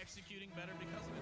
executing better because of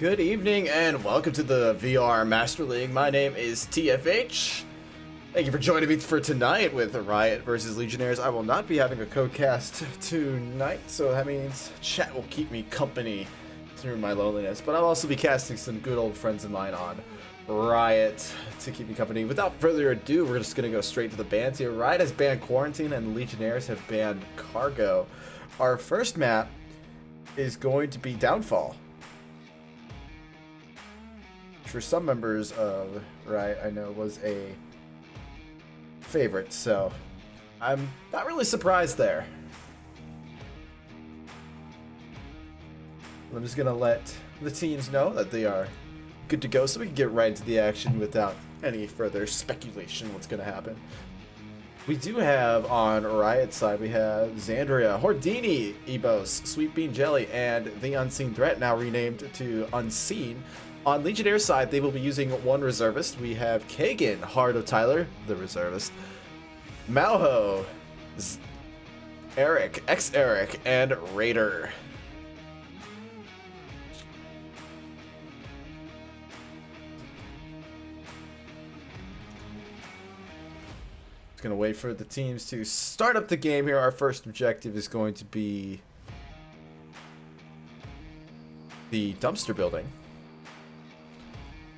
Good evening and welcome to the VR Master League. My name is TFH. Thank you for joining me for tonight with Riot versus Legionnaires. I will not be having a codecast tonight, so that means chat will keep me company through my loneliness. But I'll also be casting some good old friends of mine on Riot to keep me company. Without further ado, we're just going to go straight to the bans here. Riot has banned Quarantine and Legionnaires have banned Cargo. Our first map is going to be Downfall. For some members of Riot, I know was a favorite, so I'm not really surprised there. I'm just gonna let the teams know that they are good to go so we can get right into the action without any further speculation what's gonna happen. We do have on Riot's side, we have Xandria, Hordini, Ebos, Sweet Bean Jelly, and the Unseen Threat, now renamed to Unseen. On Legionnaires' side, they will be using one reservist. We have Kagan, Heart of Tyler, the reservist, Malho, Eric, X-Eric, and Raider. Just gonna wait for the teams to start up the game here. Our first objective is going to be the dumpster building.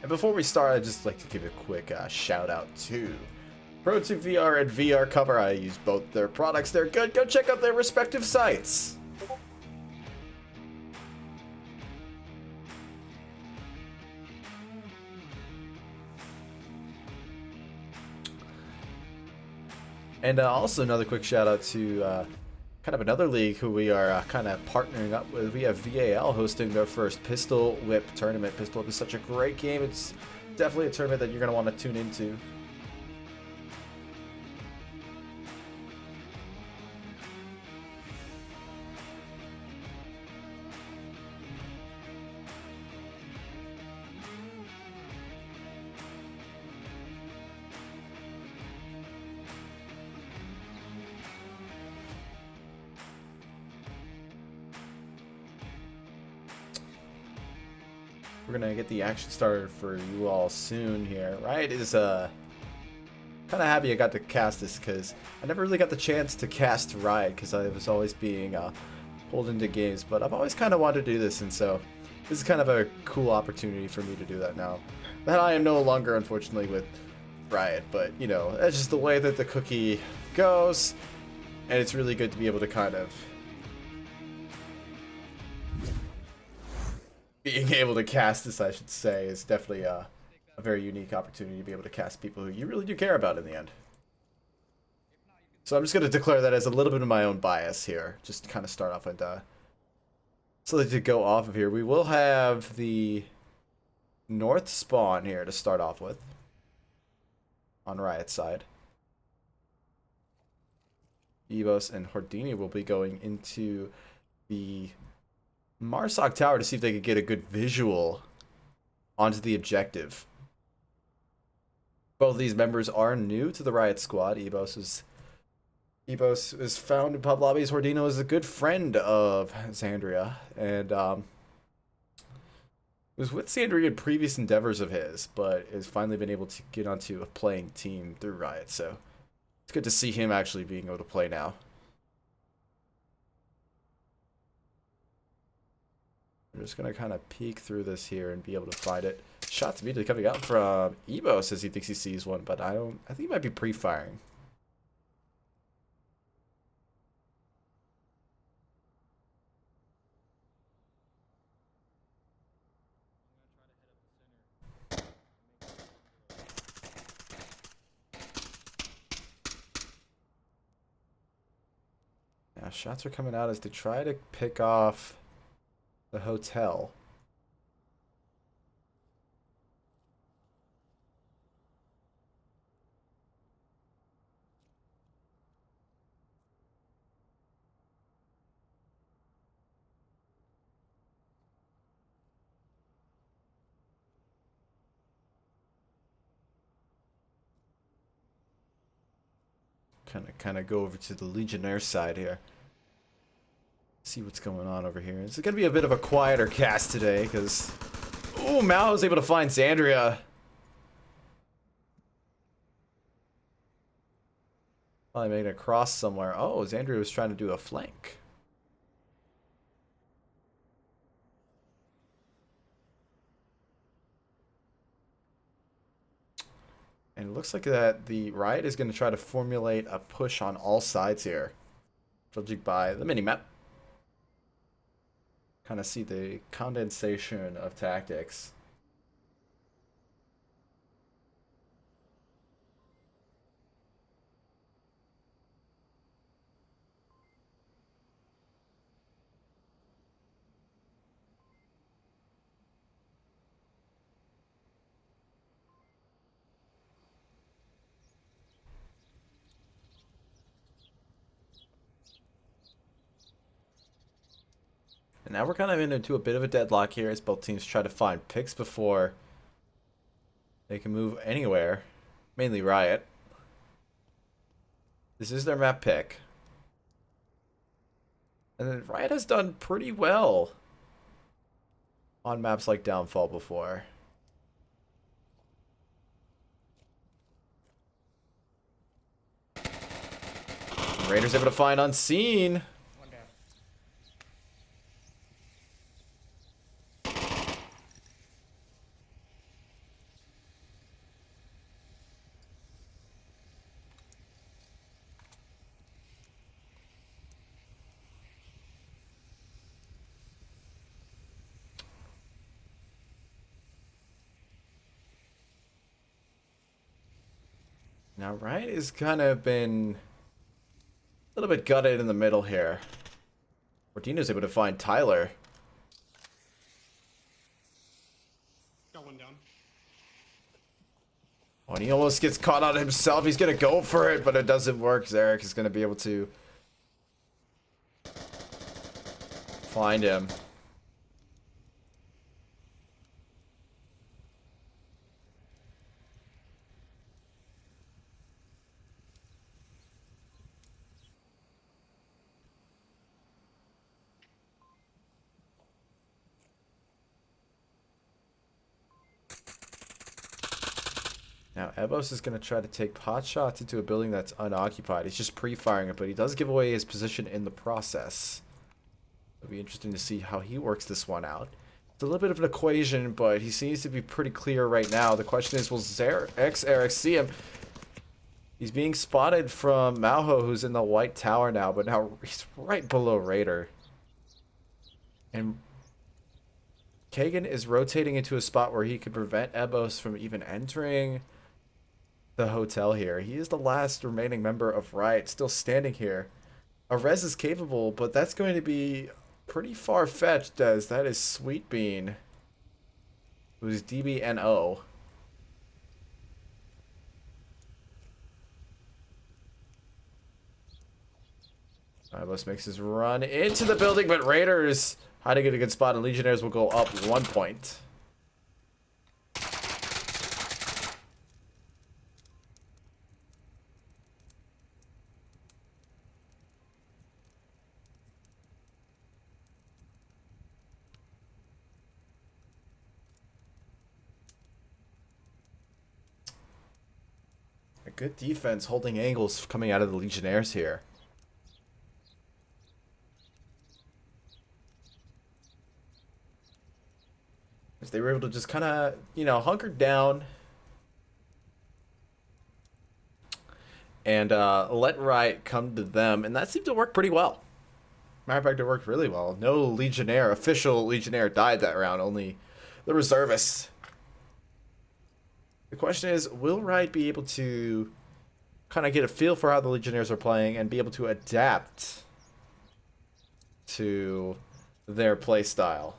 And before we start, I'd just like to give a quick shout out to Pro2 VR and VR Cover. I use both their products. They're good. Go check out their respective sites. And also another quick shout out to kind of another league who we are kind of partnering up with. We have VAL hosting their first Pistol Whip tournament. Pistol Whip is such a great game. It's definitely a tournament that you're going to want to tune into. We're gonna get the action started for you all soon here. Riot is kind of happy I got to cast this because I never really got the chance to cast Riot because I was always being pulled into games, but I've always kind of wanted to do this, and so this is kind of a cool opportunity for me to do that now. That I am no longer, unfortunately, with Riot, but you know, that's just the way that the cookie goes, and it's really good to be able to kind of being able to cast this, I should say, is definitely a very unique opportunity to be able to cast people who you really do care about in the end. So I'm just going to declare that as a little bit of my own bias here, just to kind of start off and so that to go off of here, we will have the north spawn here to start off with. On Riot's side. Evos and Hordini will be going into the Marsoc Tower to see if they could get a good visual onto the objective. Both of these members are new to the Riot squad. Ebos is found in pub lobbies. Hordino is a good friend of Xandria, and was with Xandria in previous endeavors of his, but has finally been able to get onto a playing team through Riot. So it's good to see him actually being able to play now. I'm just going to kind of peek through this here and be able to find it. Shots immediately coming out from Ebo says he thinks he sees one, but I think he might be pre-firing. Yeah, shots are coming out as they try to pick off the hotel. Kind of go over to the Legionnaires side here. See what's going on over here. It's going to be a bit of a quieter cast today because... Oh, Mao was able to find Xandria. Probably making a cross somewhere. Oh, Xandria was trying to do a flank. And it looks like that the Riot is going to try to formulate a push on all sides here. Judging by the mini-map. Kind of see the condensation of tactics. And now we're kind of into a bit of a deadlock here as both teams try to find picks before they can move anywhere. Mainly Riot. This is their map pick. And then Riot has done pretty well on maps like Downfall before. Raiders able to find Unseen. Now, Riot has kind of been a little bit gutted in the middle here. Ordino's able to find Tyler. Got one down. Oh, and he almost gets caught on himself. He's going to go for it, but it doesn't work. Zarek is going to be able to find him. Now, Ebos is going to try to take pot shots into a building that's unoccupied. He's just pre-firing it, but he does give away his position in the process. It'll be interesting to see how he works this one out. It's a little bit of an equation, but he seems to be pretty clear right now. The question is, will Eric see him? He's being spotted from Malho, who's in the white tower now, but now he's right below Raider. And Kagan is rotating into a spot where he could prevent Ebos from even entering the hotel here. He is the last remaining member of Riot still standing here. Arez is capable, but that's going to be pretty far-fetched as that is Sweet Bean It was DBNO. Ibos makes his run into the building, but Raiders hiding in a good spot, and Legionnaires will go up 1 point. A good defense holding angles coming out of the Legionnaires here. As they were able to just kind of, you know, hunker down and let Riot come to them, and that seemed to work pretty well. Matter of fact, it worked really well. No Legionnaire, official Legionnaire, died that round, only the reservists. The question is, will Riot be able to kind of get a feel for how the Legionnaires are playing and be able to adapt to their play style?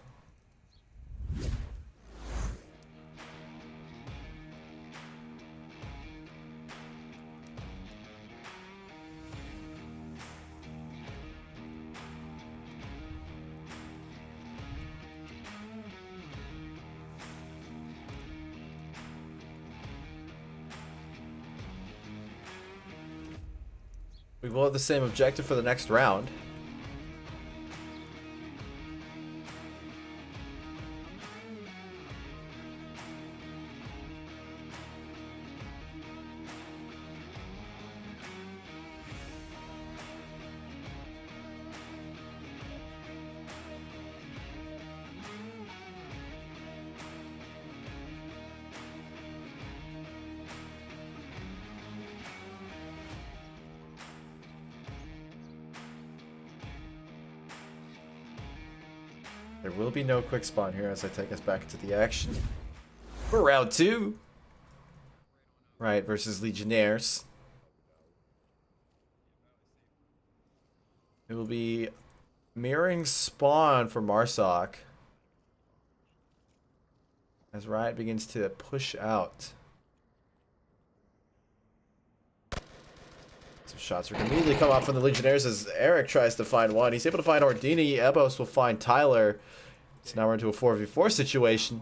We will have the same objective for the next round. There will be no quick spawn here as I take us back into the action for round 2. Riot versus Legionnaires. It will be mirroring spawn for Marsoc as Riot begins to push out. Some shots are going to immediately come off from the Legionnaires as Eric tries to find one. He's able to find Ordini. Ebos will find Tyler. So now we're into a 4v4 situation.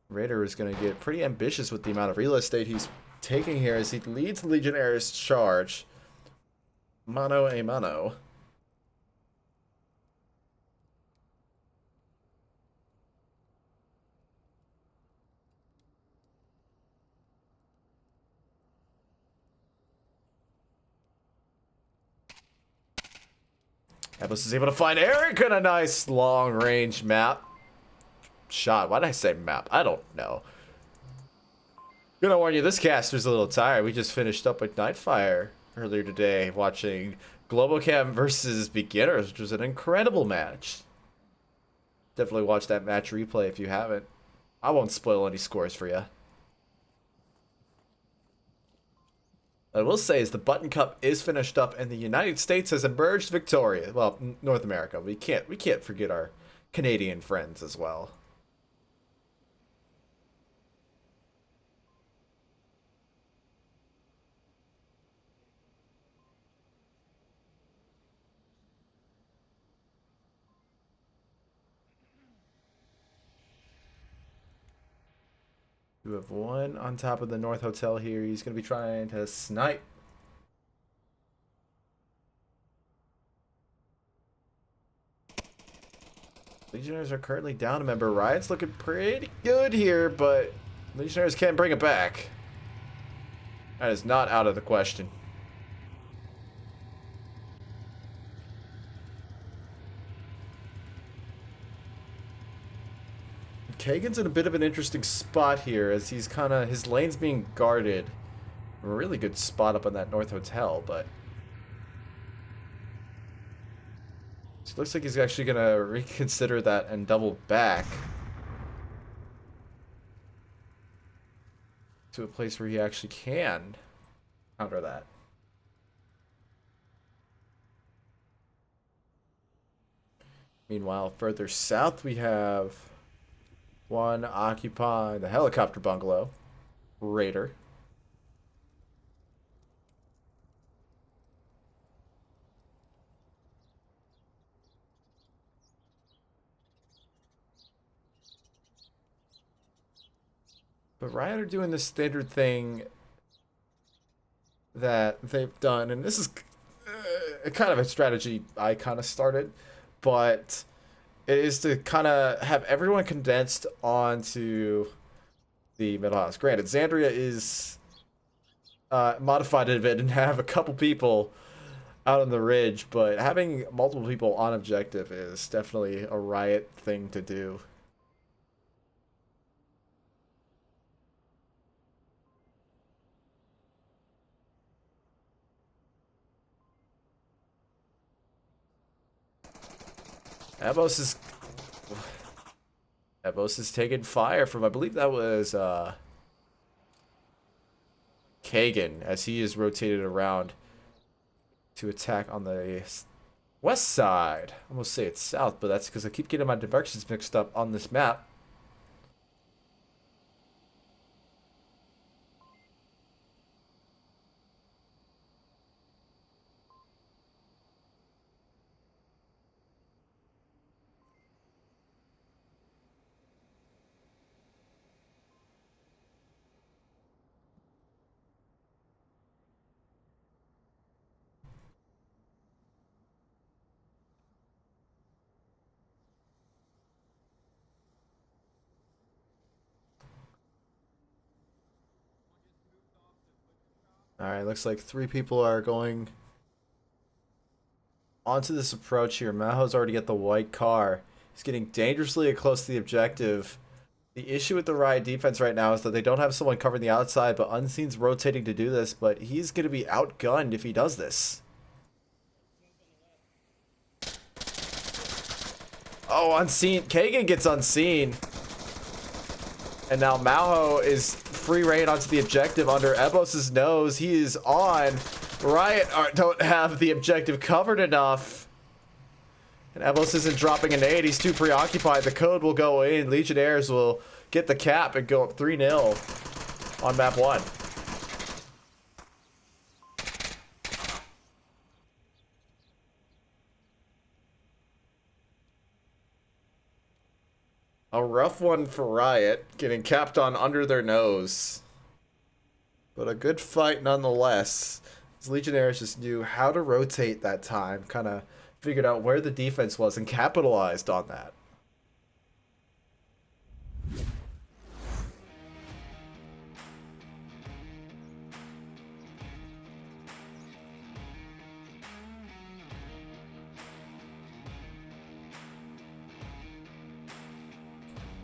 Raider is going to get pretty ambitious with the amount of real estate he's taking here as he leads the Legionnaires' charge. Mano a mano. Ebos is able to find Eric in a nice long-range map. Shot. Why did I say map? I don't know. Gonna warn you, this caster's a little tired. We just finished up with Nightfire earlier today, watching Globocam versus Beginners, which was an incredible match. Definitely watch that match replay if you haven't. I won't spoil any scores for you. What I will say is the Button Cup is finished up, and the United States has emerged victorious. Well, North America. We can't forget our Canadian friends as well. You have one on top of the North Hotel here. He's going to be trying to snipe. Legionnaires are currently down a member. Riot's looking pretty good here, but Legionnaires can't bring it back. That is not out of the question. Kagan's in a bit of an interesting spot here as he's kind of, his lane's being guarded. A really good spot up on that North Hotel, but it looks like he's actually going to reconsider that and double back to a place where he actually can counter that. Meanwhile, further south we have one occupying the helicopter bungalow. Raider. But Riot are doing the standard thing that they've done, and this is kind of a strategy I kind of started, but it is to kind of have everyone condensed onto the middle house. Granted, Xandria is modified a bit and have a couple people out on the ridge, but having multiple people on objective is definitely a Riot thing to do. Abos is taking fire from, I believe that was Kagan, as he is rotated around to attack on the west side. I almost say it's south, but that's because I keep getting my directions mixed up on this map. Alright, looks like 3 people are going onto this approach here. Maho's already got the white car. He's getting dangerously close to the objective. The issue with the Riot defense right now is that they don't have someone covering the outside, but Unseen's rotating to do this, but he's going to be outgunned if he does this. Oh, Unseen. Kagan gets Unseen. And now Maho is free reign onto the objective under Ebos' nose. He is on. Riot don't have the objective covered enough. And Ebos isn't dropping a nade. He's too preoccupied. The code will go in. Legionnaires will get the cap and go up 3-0 on map 1. A rough one for Riot, getting capped on under their nose. But a good fight nonetheless. As Legionnaires just knew how to rotate that time, kind of figured out where the defense was and capitalized on that.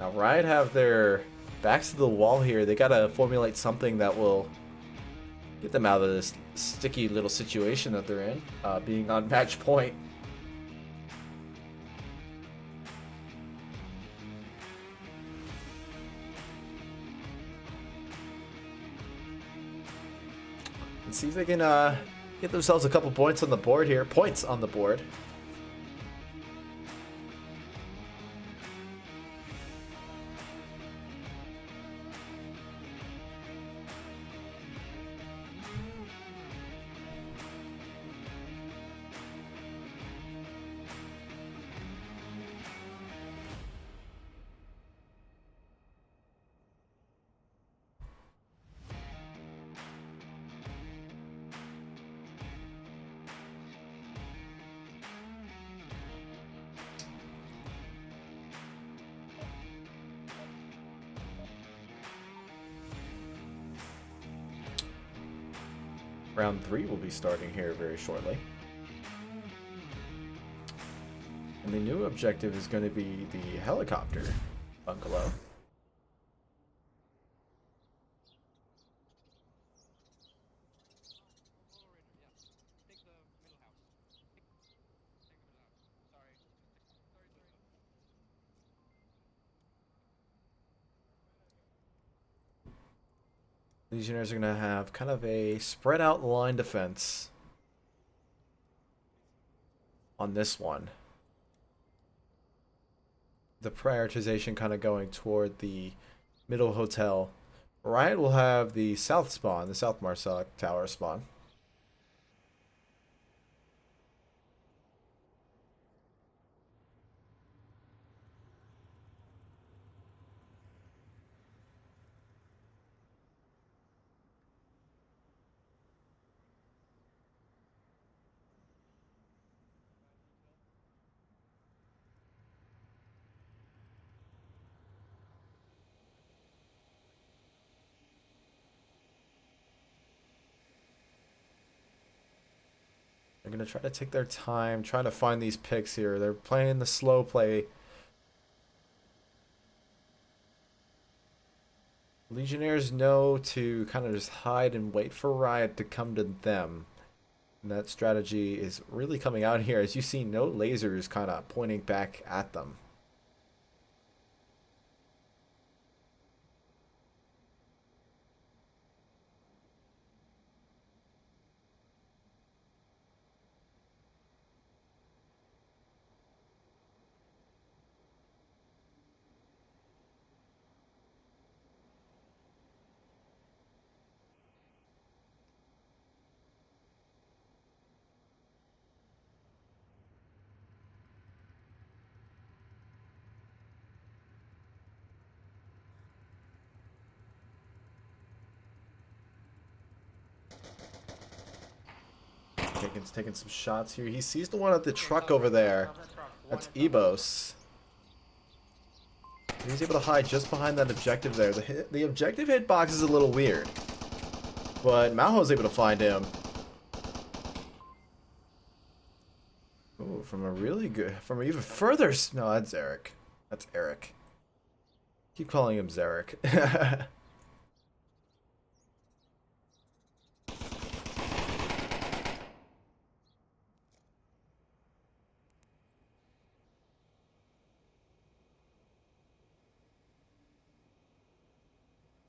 Now Riot have their backs to the wall here. They gotta formulate something that will get them out of this sticky little situation that they're in, being on match point. And see if they can get themselves a couple points on the board here. Points on the board. Round 3 will be starting here very shortly. And the new objective is going to be the helicopter bungalow. Legionnaires are going to have kind of a spread out line defense on this one. the prioritization kind of going toward the middle hotel. Riot will have the south spawn, the South Marcel Tower spawn. They're going to try to take their time, trying to find these picks here. They're playing the slow play. Legionnaires know to kind of just hide and wait for Riot to come to them. And that strategy is really coming out here. As you see, no lasers kind of pointing back at them. Taking some shots here. He sees the one at the truck over there. That's Ebos. He's able to hide just behind that objective there. The objective hitbox is a little weird, but Mao's able to find him. Ooh, from an even further. No, that's Eric. That's Eric. Keep calling him Zarek.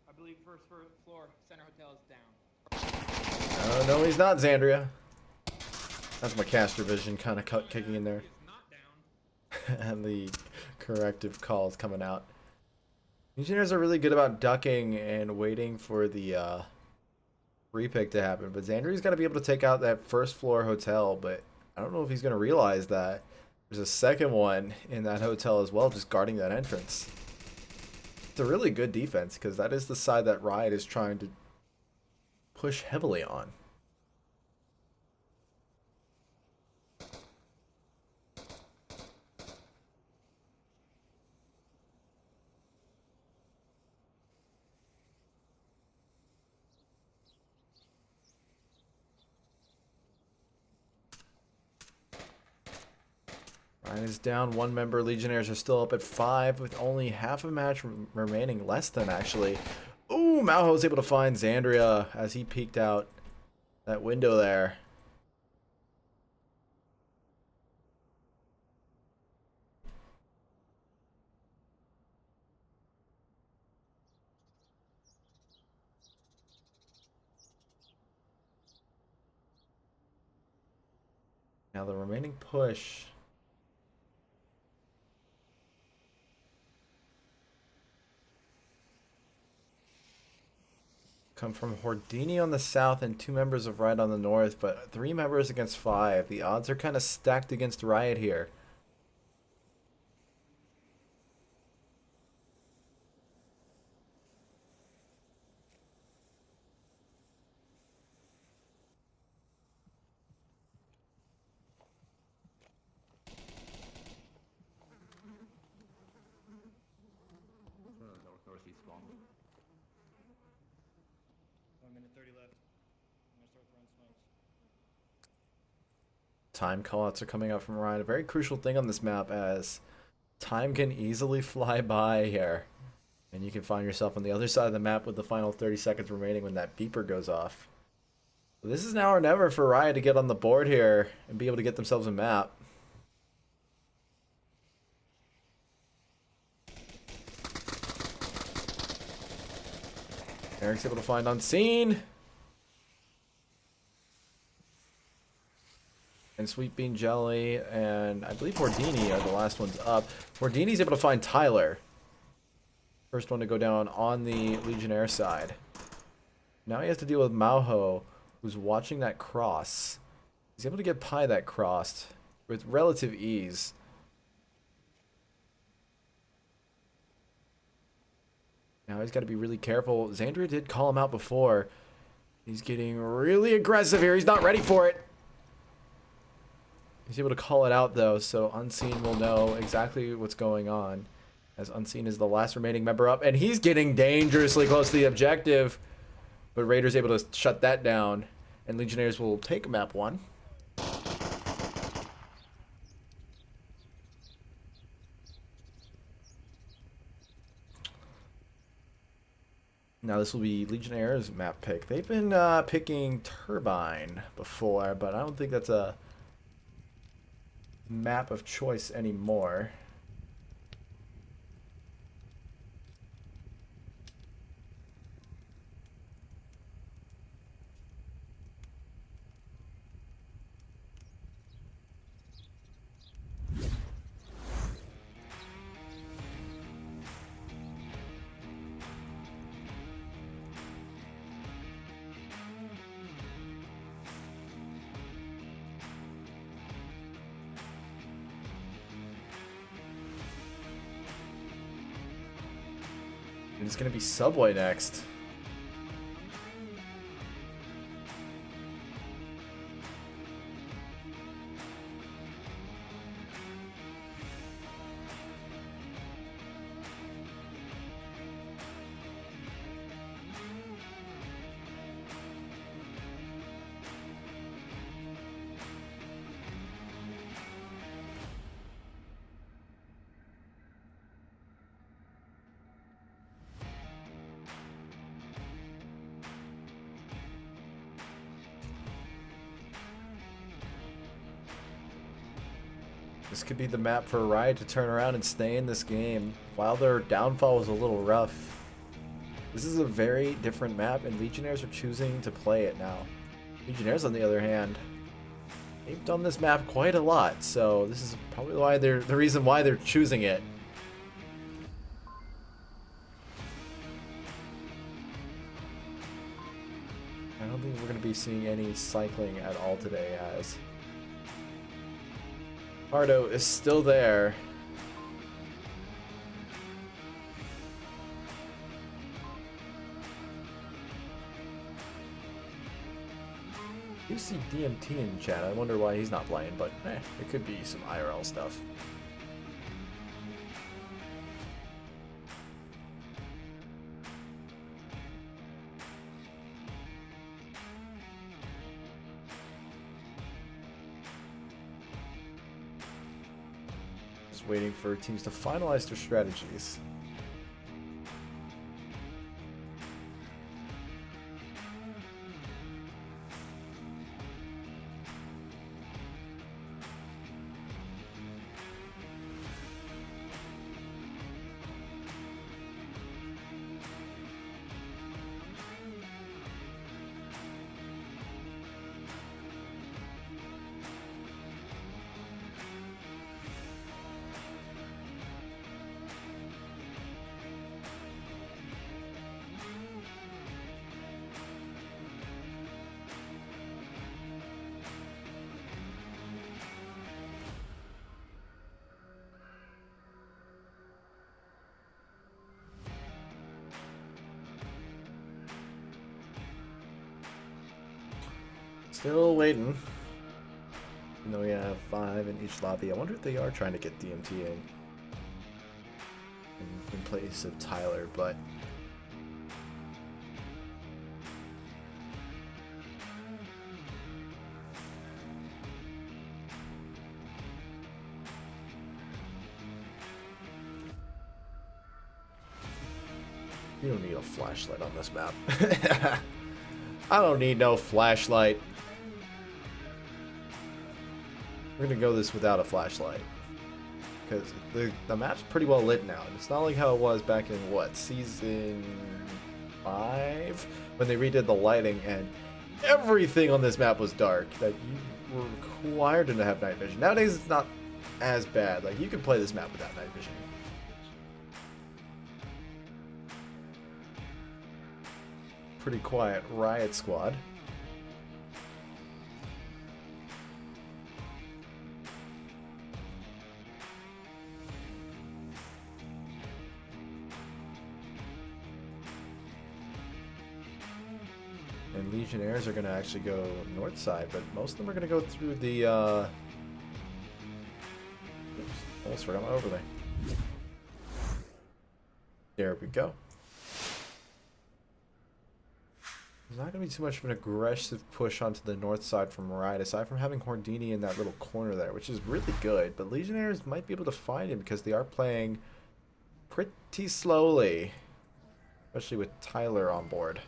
I believe first floor center hotel is down. Oh, no, he's not, Xandria. That's my caster vision kind of kicking in there. And the corrective calls coming out. Legionnaires are really good about ducking and waiting for the repick to happen. But Xandria's got to be able to take out that first floor hotel. But I don't know if he's going to realize that there's a second one in that hotel as well, just guarding that entrance. It's a really good defense because that is the side that Riot is trying to push heavily on. Riot is down one member. Legionnaires are still up at 5 with only half a match remaining, less than actually. Ooh, Mao's able to find Xandria as he peeked out that window there. Now the remaining push. Come from Hordini on the south and 2 members of Riot on the north, but 3 members against 5. The odds are kind of stacked against Riot here. Northeast spawn. 1 minute 30 left. I'm gonna start throwing smokes. Time callouts are coming out from Riot. A very crucial thing on this map, as time can easily fly by here. And you can find yourself on the other side of the map with the final 30 seconds remaining when that beeper goes off. So this is now or never for Riot to get on the board here and be able to get themselves a map. Eric's able to find Unseen. and Sweet Bean Jelly, and I believe Hordini are the last ones up. Hordini's able to find Tyler. First one to go down on the Legionnaire side. Now he has to deal with Maoho, who's watching that cross. He's able to get Pi that crossed with relative ease. Now he's got to be really careful. Xandria did call him out before. He's getting really aggressive here. He's not ready for it. He's able to call it out, though, so Unseen will know exactly what's going on, as Unseen is the last remaining member up, and he's getting dangerously close to the objective. But Raiders able to shut that down, and Legionnaires will take map 1. Now this will be Legionnaires' map pick. They've been picking Turbine before, but I don't think that's a map of choice anymore. And it's going to be Subway next. This could be the map for Riot to turn around and stay in this game. While their downfall was a little rough, this is a very different map, and Legionnaires are choosing to play it now. Legionnaires, on the other hand, they've done this map quite a lot, so this is probably why the reason why they're choosing it. I don't think we're going to be seeing any cycling at all today, as Pardo is still there. You see DMT in chat. I wonder why he's not playing, but it could be some IRL stuff. Waiting for teams to finalize their strategies. Still waiting. Even though we have 5 in each lobby. I wonder if they are trying to get DMT in place of Tyler, but you don't need a flashlight on this map. I don't need no flashlight. We're gonna go this without a flashlight, because the map's pretty well lit now. It's not like how it was back in, what, season 5? When they redid the lighting and everything on this map was dark. That you required to have night vision. Nowadays, it's not as bad. Like, you can play this map without night vision. Pretty quiet Riot squad. And Legionnaires are going to actually go north side, but most of them are going to go through the, oops, almost forgot my overlay. There we go. There's not going to be too much of an aggressive push onto the north side from Riot, aside from having Hordini in that little corner there, which is really good, but Legionnaires might be able to find him because they are playing pretty slowly, especially with Tyler on board.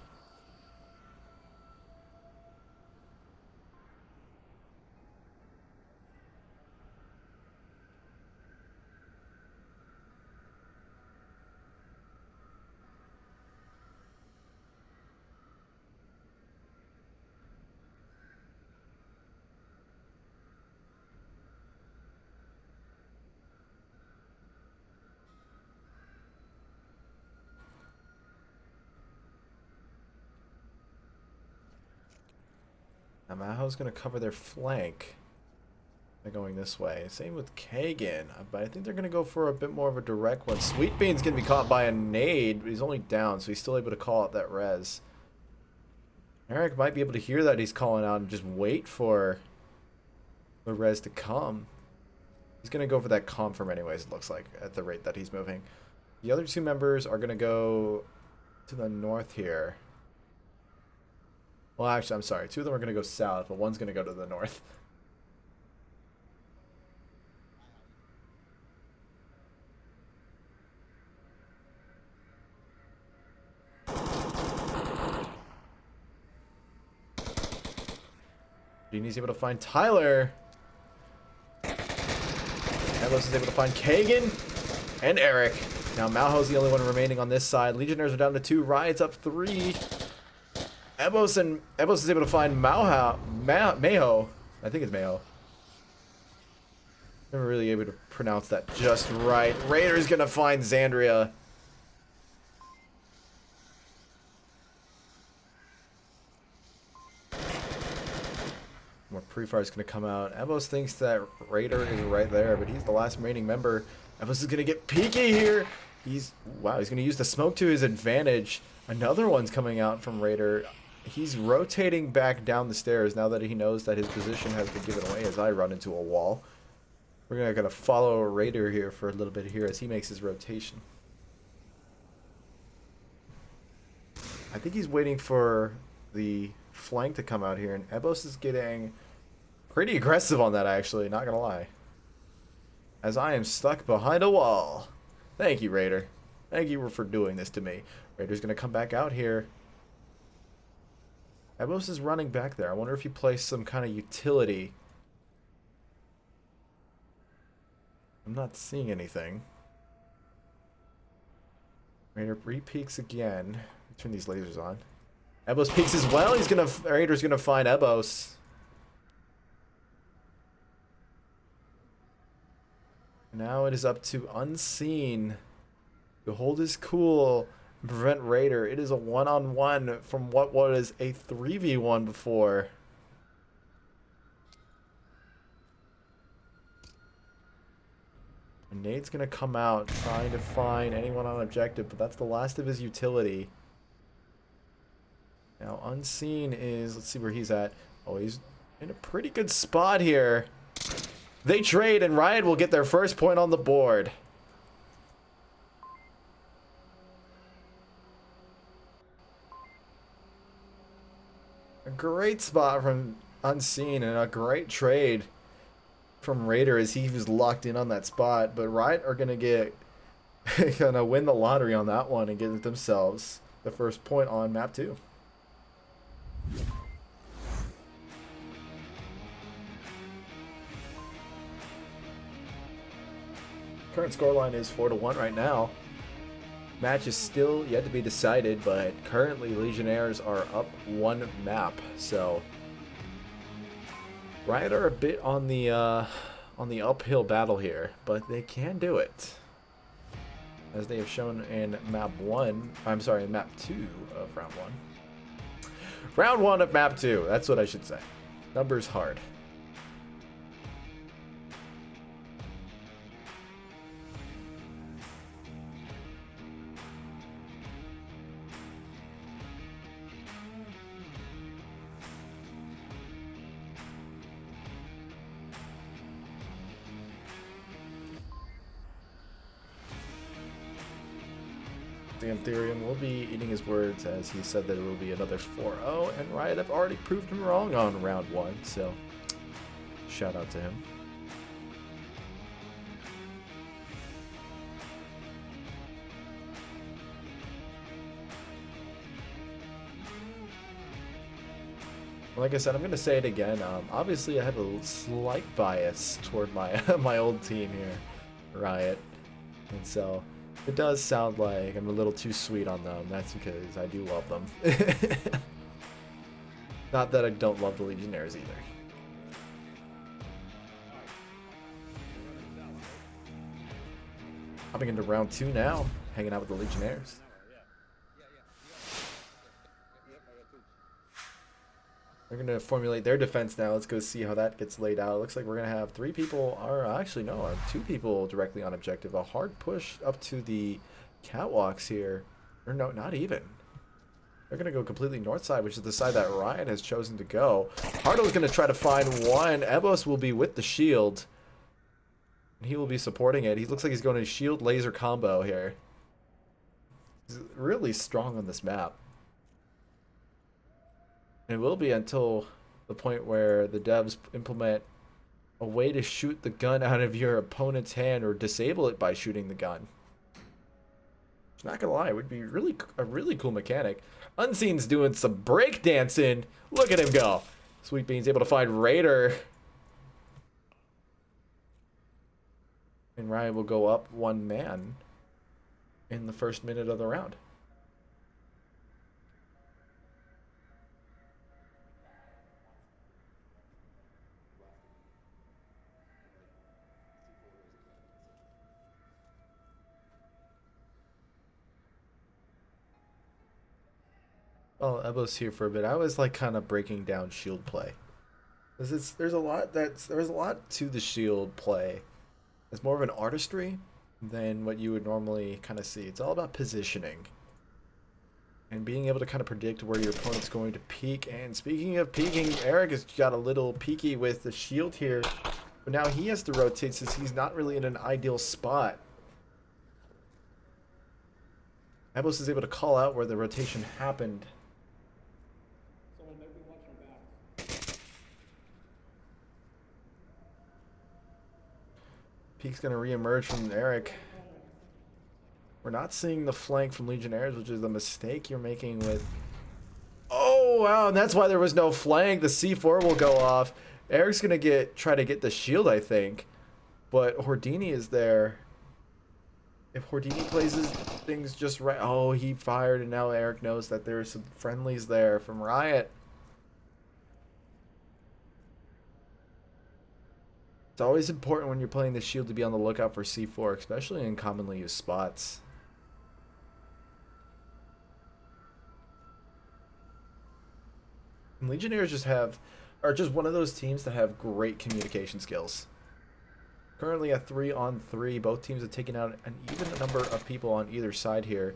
Now Maho's going to cover their flank by going this way. Same with Kagan, but I think they're going to go for a bit more of a direct one. Sweetbean's going to be caught by a nade, but he's only down, so he's still able to call out that res. Eric might be able to hear that he's calling out and just wait for the res to come. He's going to go for that confirm anyways, it looks like, at the rate that he's moving. The other two members are going to go to the north here. Well, actually, I'm sorry. Two of them are going to go south, but one's going to go to the north. Genie's able to find Tyler. Evos is able to find Kagan and Eric. Now Maho's the only one remaining on this side. Legionnaires are down to 2. Riot's up 3. Evos is able to find Maho. I think it's Maho. Never really able to pronounce that just right. Raider's gonna find Xandria. More pre-fire is gonna come out. Evos thinks that Raider is right there, but he's the last remaining member. Evos is gonna get peeky here. He's gonna use the smoke to his advantage. Another one's coming out from Raider. He's rotating back down the stairs now that he knows that his position has been given away as I run into a wall. We're gonna follow Raider here for a little bit here as he makes his rotation. I think he's waiting for the flank to come out here, and Ebos is getting pretty aggressive on that actually, not gonna lie. As I am stuck behind a wall. Thank you, Raider. Thank you for doing this to me. Raider's gonna come back out here. Ebos is running back there. I wonder if he placed some kind of utility. I'm not seeing anything. Raider re-peeks again. Turn these lasers on. Ebos peeks as well. Raider's gonna find Ebos. Now it is up to Unseen to hold his cool and prevent Raider. It is a one-on-one from what was a 3v1 before. And Nade's gonna come out trying to find anyone on objective, but that's the last of his utility. Now Unseen is, let's see where he's at. Oh, he's in a pretty good spot here. They trade and Riot will get their first point on the board. A great spot from Unseen and a great trade from Raider as he was locked in on that spot. But Riot are gonna win the lottery on that one and get themselves the first point on map 2. Current scoreline is 4-1 right now. Match is still yet to be decided, but currently Legionnaires are up 1 map, so Riot are a bit on the uphill battle here, but they can do it, as they have shown in map 1. I'm sorry, in map 2 of round 1. Round 1 of map 2. That's what I should say. Numbers hard. The Ethereum will be eating his words, as he said that it will be another 4-0, and Riot have already proved him wrong on round 1, so shout out to him. Like I said, I'm going to say it again. Obviously, I have a slight bias toward my my old team here, Riot, and so it does sound like I'm a little too sweet on them. That's because I do love them. Not that I don't love the Legionnaires either. Hopping into round 2 now, hanging out with the Legionnaires. They're going to formulate their defense now. Let's go see how that gets laid out. It looks like we're going to have 3 people, or actually no, 2 people directly on objective. A hard push up to the catwalks here. Or no, not even. They're going to go completely north side, which is the side that Riot has chosen to go. Hardo is going to try to find one. Ebos will be with the shield. And he will be supporting it. He looks like he's going to shield laser combo here. He's really strong on this map. It will be until the point where the devs implement a way to shoot the gun out of your opponent's hand or disable it by shooting the gun. Not gonna lie, it would be a really cool mechanic. Unseen's doing some breakdancing. Look at him go. Sweet Bean's able to find Raider. And Riot will go up 1 man in the first minute of the round. Oh, Ebo's here for a bit. I was like kind of breaking down shield play. There's a lot to the shield play. It's more of an artistry than what you would normally kind of see. It's all about positioning and being able to kind of predict where your opponent's going to peek. And speaking of peeking, Eric has got a little peeky with the shield here, but now he has to rotate since he's not really in an ideal spot. Ebos is able to call out where the rotation happened. Peek's going to re-emerge from Eric. We're not seeing the flank from Legionnaires, which is the mistake you're making with... Oh, wow, and that's why there was no flank. The C4 will go off. Eric's going to try to get the shield, I think. But Hordini is there. If Hordini plays his things just right... Oh, he fired, and now Eric knows that there are some friendlies there from Riot. It's always important when you're playing the shield to be on the lookout for C4, especially in commonly used spots. And Legionnaires are just one of those teams that have great communication skills. Currently a 3-on-3. Both teams have taken out an even number of people on either side here,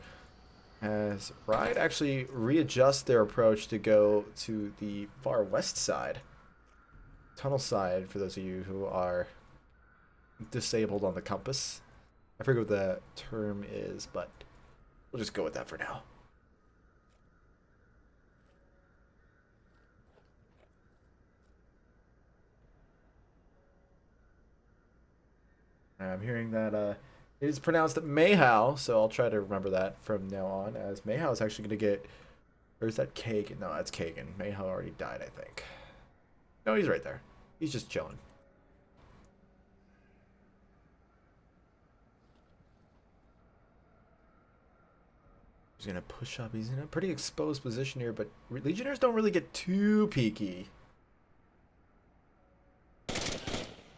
as Riot actually readjust their approach to go to the far west side. Tunnel side, for those of you who are disabled on the compass. I forget what the term is, but we'll just go with that for now. I'm hearing that it is pronounced Mayhow, so I'll try to remember that from now on, as Mayhow is actually going to get... Or is that Kagan? No, that's Kagan. Mayhow already died, I think. No, he's right there. He's just chilling. He's going to push up. He's in a pretty exposed position here, but Legionnaires don't really get too peaky.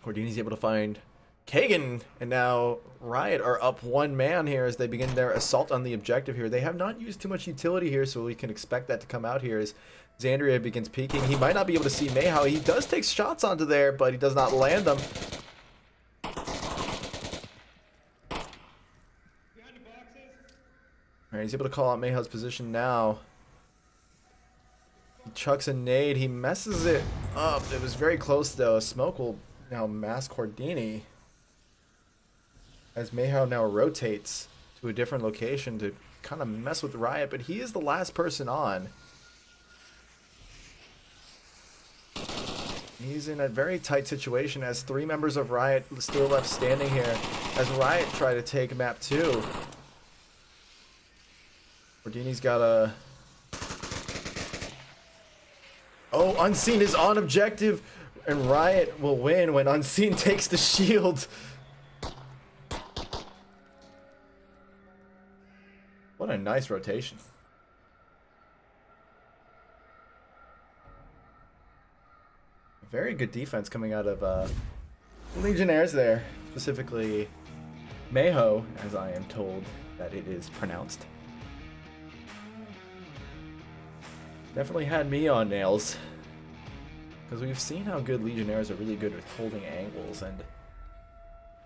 Cordini's able to find Kagan, and now Riot are up one man here as they begin their assault on the objective here. They have not used too much utility here, so we can expect that to come out here as Xandria begins peeking. He might not be able to see Mayhow. He does take shots onto there, but he does not land them. Alright, he's able to call out Mayhew's position now. He chucks a nade. He messes it up. It was very close, though. Smoke will now mask Cordini as Mayhew now rotates to a different location to kind of mess with Riot, but he is the last person on. He's in a very tight situation as 3 members of Riot still left standing here as Riot try to take map 2. Cordini's got a... Oh, Unseen is on objective, and Riot will win when Unseen takes the shield. What a nice rotation. Very good defense coming out of Legionnaires there. Specifically, Mayho, as I am told that it is pronounced. Definitely had me on nails. Because we've seen how good Legionnaires are really good with holding angles, and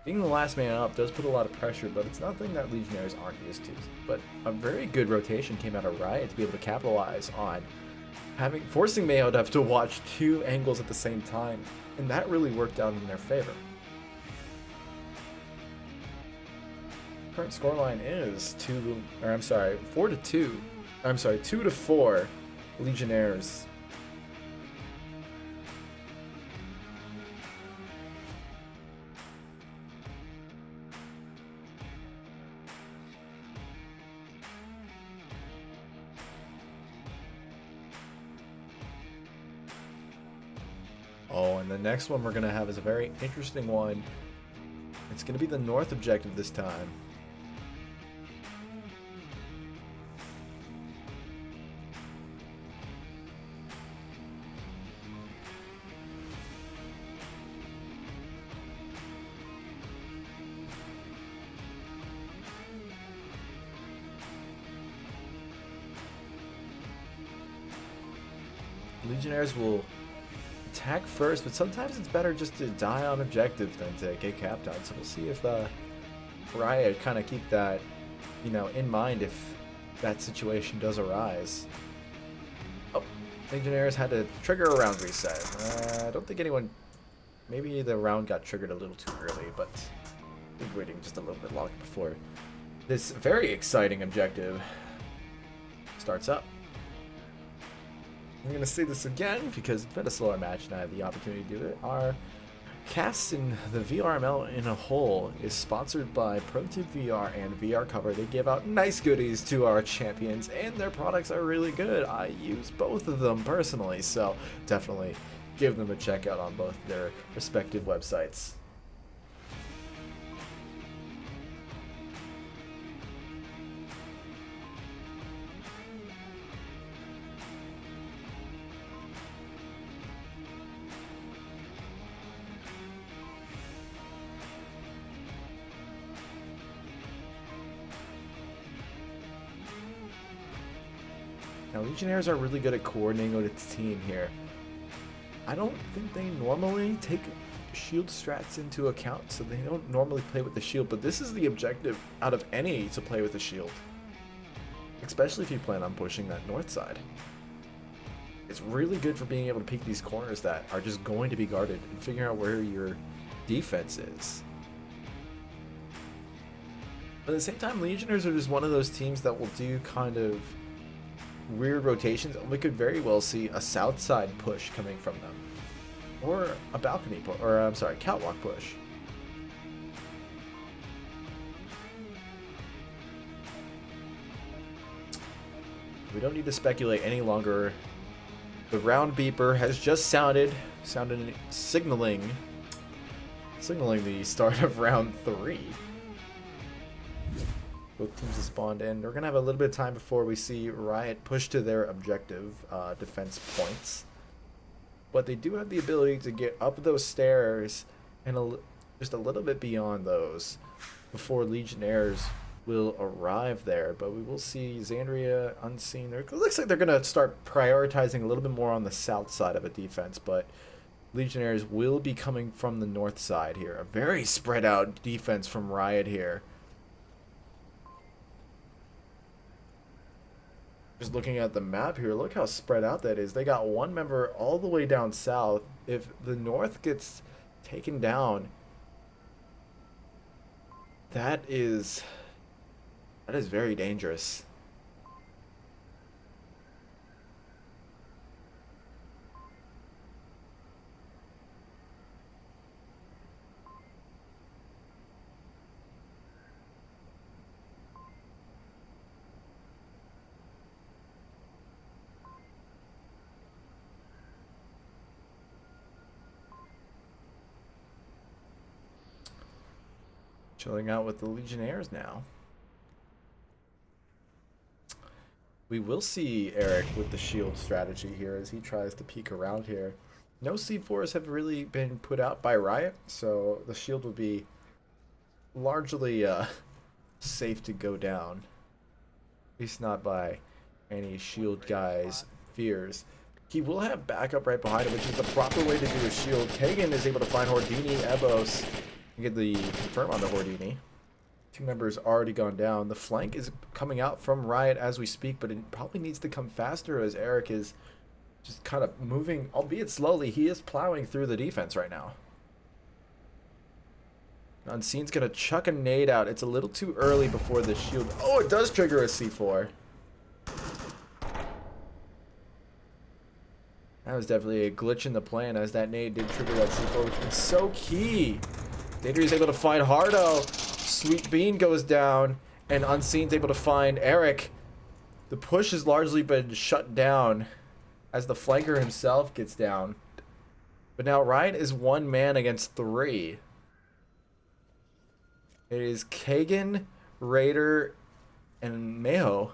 being the last man up does put a lot of pressure, but it's nothing that Legionnaires aren't used to. But a very good rotation came out of Riot to be able to capitalize on forcing Mayho to have to watch 2 angles at the same time, and that really worked out in their favor. Current scoreline is 4-2. I'm sorry, 2-4 Legionnaires. Oh, and the next one we're going to have is a very interesting one. It's going to be the north objective this time. Legionnaires will attack first, but sometimes it's better just to die on objective than to get capped on. So we'll see if Riot kind of keep that, in mind if that situation does arise. Oh, Legionnaires had to trigger a round reset. I don't think anyone... Maybe the round got triggered a little too early, but we've been waiting just a little bit longer before this very exciting objective starts up. I'm going to say this again because it's been a slower match and I have the opportunity to do it. Our cast in the VRML in a whole is sponsored by ProTip VR and VR Cover. They give out nice goodies to our champions and their products are really good. I use both of them personally, so definitely give them a check out on both their respective websites. Now, Legionnaires are really good at coordinating with its team here. I don't think they normally take shield strats into account, so they don't normally play with the shield, but this is the objective out of any to play with the shield. Especially if you plan on pushing that north side. It's really good for being able to peek these corners that are just going to be guarded and figuring out where your defense is. But at the same time, Legionnaires are just one of those teams that will do kind of weird rotations, and we could very well see a south side push coming from them, or a balcony push, or I'm sorry, catwalk push. We don't need to speculate any longer. The round beeper has just sounded signaling the start of round 3. Both teams have spawned in. We're going to have a little bit of time before we see Riot push to their objective defense points. But they do have the ability to get up those stairs and just a little bit beyond those before Legionnaires will arrive there. But we will see Xandria unseen. It looks like they're going to start prioritizing a little bit more on the south side of a defense, but Legionnaires will be coming from the north side here. A very spread out defense from Riot here. Just looking at the map here, look how spread out that is. They got one member all the way down south. If the north gets taken down, that is very dangerous. Chilling out with the Legionnaires now. We will see Eric with the shield strategy here as he tries to peek around here. No C4s have really been put out by Riot, so the shield will be largely safe to go down. At least not by any shield guy's fears. He will have backup right behind him, which is the proper way to do a shield. Kagan is able to find Hordini, Ebos, and get the confirm on the Hordini. Two members already gone down. The flank is coming out from Riot as we speak, but it probably needs to come faster as Eric is just kind of moving, albeit slowly. He is plowing through the defense right now. Unseen's going to chuck a nade out. It's a little too early before the shield. Oh, it does trigger a C4. That was definitely a glitch in the plan as that nade did trigger that C4, which is so key. Daedry is able to find Hardo. Sweet Bean goes down, and Unseen's able to find Eric. The push has largely been shut down as the flanker himself gets down. But now Riot is one man against three. It is Kagan, Raider, and Mayo.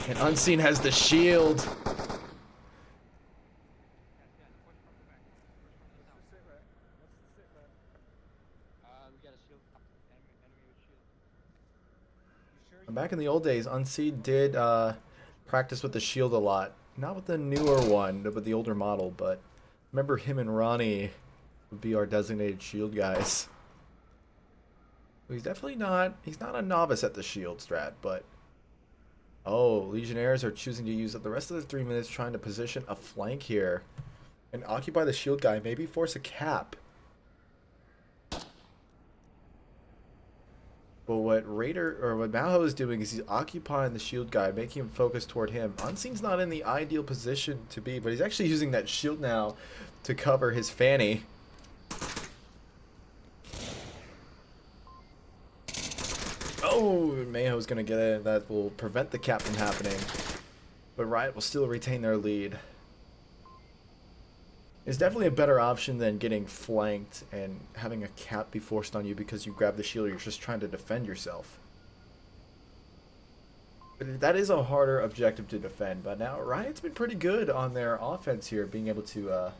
And Unseen has the shield. Back in the old days, Unseen did practice with the shield a lot. Not with the newer one, but the older model. But remember him and Ronnie would be our designated shield guys. He's definitely not, he's not a novice at the shield strat, but... Oh, Legionnaires are choosing to use the rest of the 3 minutes trying to position a flank here. And occupy the shield guy, maybe force a cap. But what Maho is doing is he's occupying the shield guy, making him focus toward him. Unseen's not in the ideal position to be, but he's actually using that shield now to cover his fanny. Oh, Maho's gonna get it. That will prevent the cap from happening. But Riot will still retain their lead. It's definitely a better option than getting flanked and having a cap be forced on you because you grab the shield. You're just trying to defend yourself. But that is a harder objective to defend. But now Riot's been pretty good on their offense here, being able to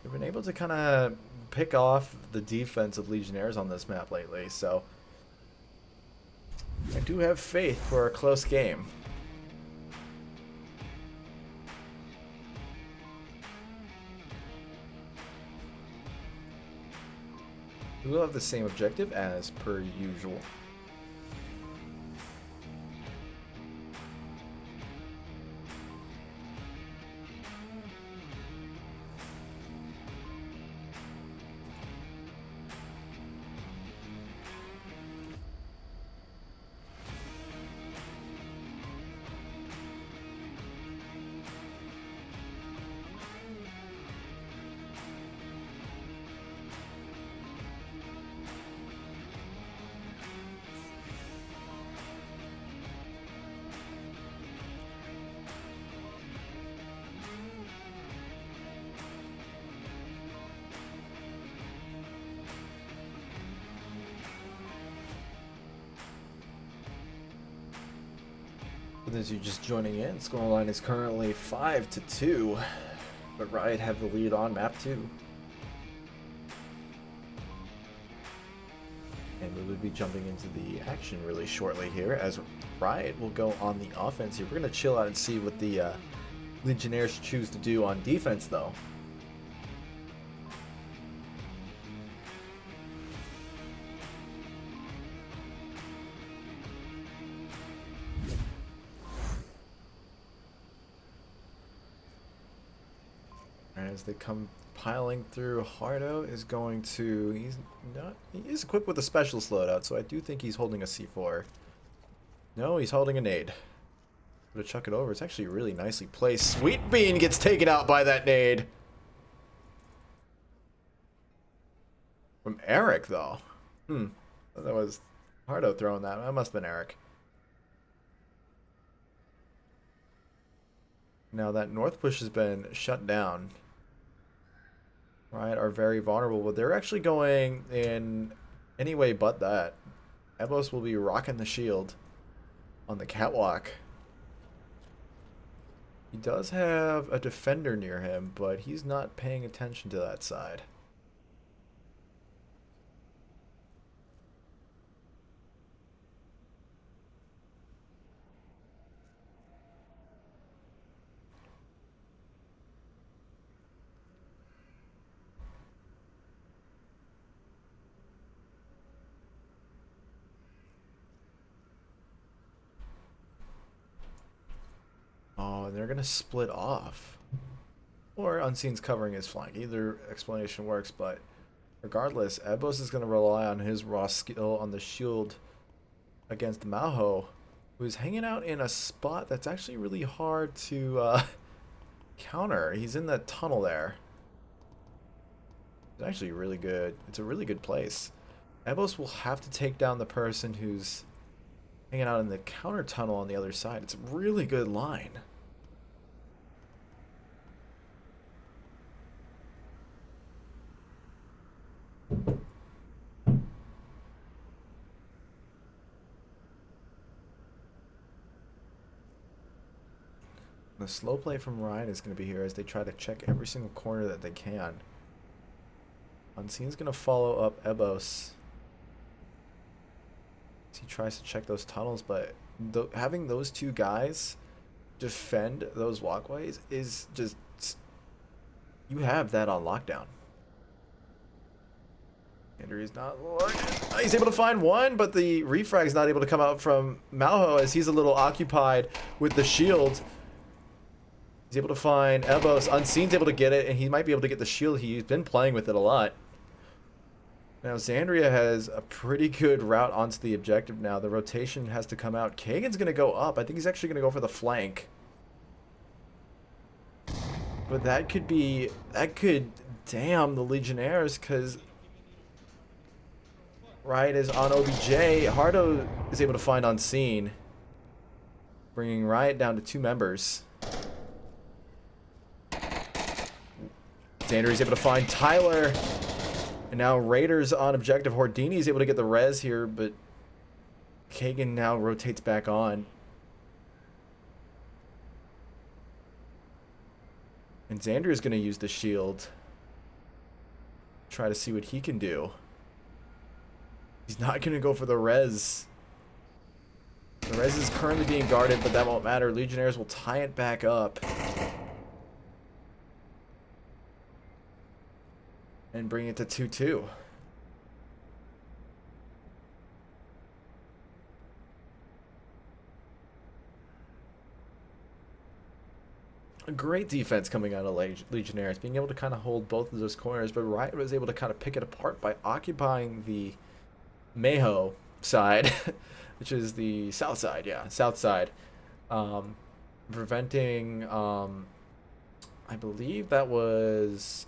they've been able to kind of pick off the defense of Legionnaires on this map lately. So I do have faith for a close game. We will have the same objective as per usual. For those of you just joining in, scoreline is currently 5-2, but Riot have the lead on map 2. And we will be jumping into the action really shortly here, as Riot will go on the offense here. We're going to chill out and see what the Legionnaires choose to do on defense, though. As they come piling through, Hardo is going to, he is equipped with a specialist loadout, so I do think he's holding a C4. No, he's holding a nade. I'm gonna chuck it over. It's actually really nicely placed. Sweet Bean gets taken out by that nade. From Eric, though. That was Hardo throwing that. That must have been Eric. Now that north push has been shut down. Riot are very vulnerable, but they're actually going in any way but that. Ebos will be rocking the shield on the catwalk. He does have a defender near him, but he's not paying attention to that side. Oh, and they're going to split off. Or Unseen's covering his flank. Either explanation works, but regardless, Ebos is going to rely on his raw skill on the shield against Maho, who's hanging out in a spot that's actually really hard to counter. He's in that tunnel there. It's actually really good. It's a really good place. Ebos will have to take down the person who's hanging out in the counter tunnel on the other side. It's a really good line. The slow play from Riot is going to be here as they try to check every single corner that they can. Unseen's going to follow up Ebos. He tries to check those tunnels, but having those two guys defend those walkways is just, you have that on lockdown. Andrew's not looking. He's able to find one, but the refrag's not able to come out from Malho as he's a little occupied with the shield. He's able to find Ebos. Unseen's able to get it, and he might be able to get the shield. He's been playing with it a lot. Now, Xandria has a pretty good route onto the objective now. The rotation has to come out. Kagan's going to go up. I think he's actually going to go for the flank. But that could damn the Legionnaires, because Riot is on OBJ. Hardo is able to find Unseen, bringing Riot down to 2 members. Xandria is able to find Tyler. And now Raiders on objective. Hordini is able to get the res here, but Kagan now rotates back on. And Xandria is going to use the shield. Try to see what he can do. He's not going to go for the res. The res is currently being guarded, but that won't matter. Legionnaires will tie it back up. And bring it to 2-2. A great defense coming out of Legionnaires, being able to kind of hold both of those corners, but Riot was able to kind of pick it apart by occupying the Maho side, which is the south side, south side, preventing, I believe that was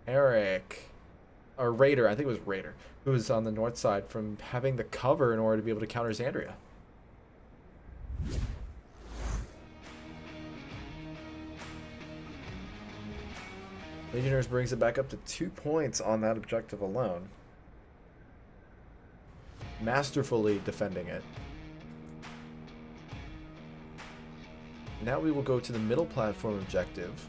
Eric, or Raider, I think it was Raider, who was on the north side, from having the cover in order to be able to counter Xandria. Legionnaires brings it back up to 2 points on that objective alone. Masterfully defending it. Now we will go to the middle platform objective.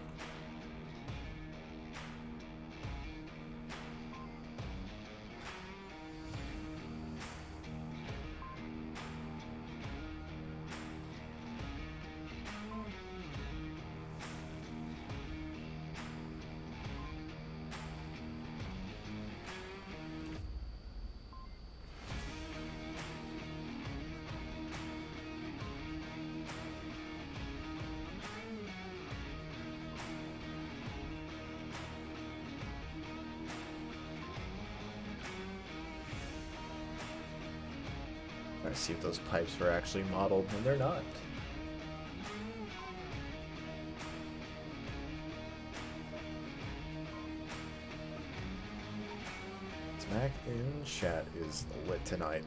Trying to see if those pipes were actually modeled, and they're not. Smack in chat is lit tonight.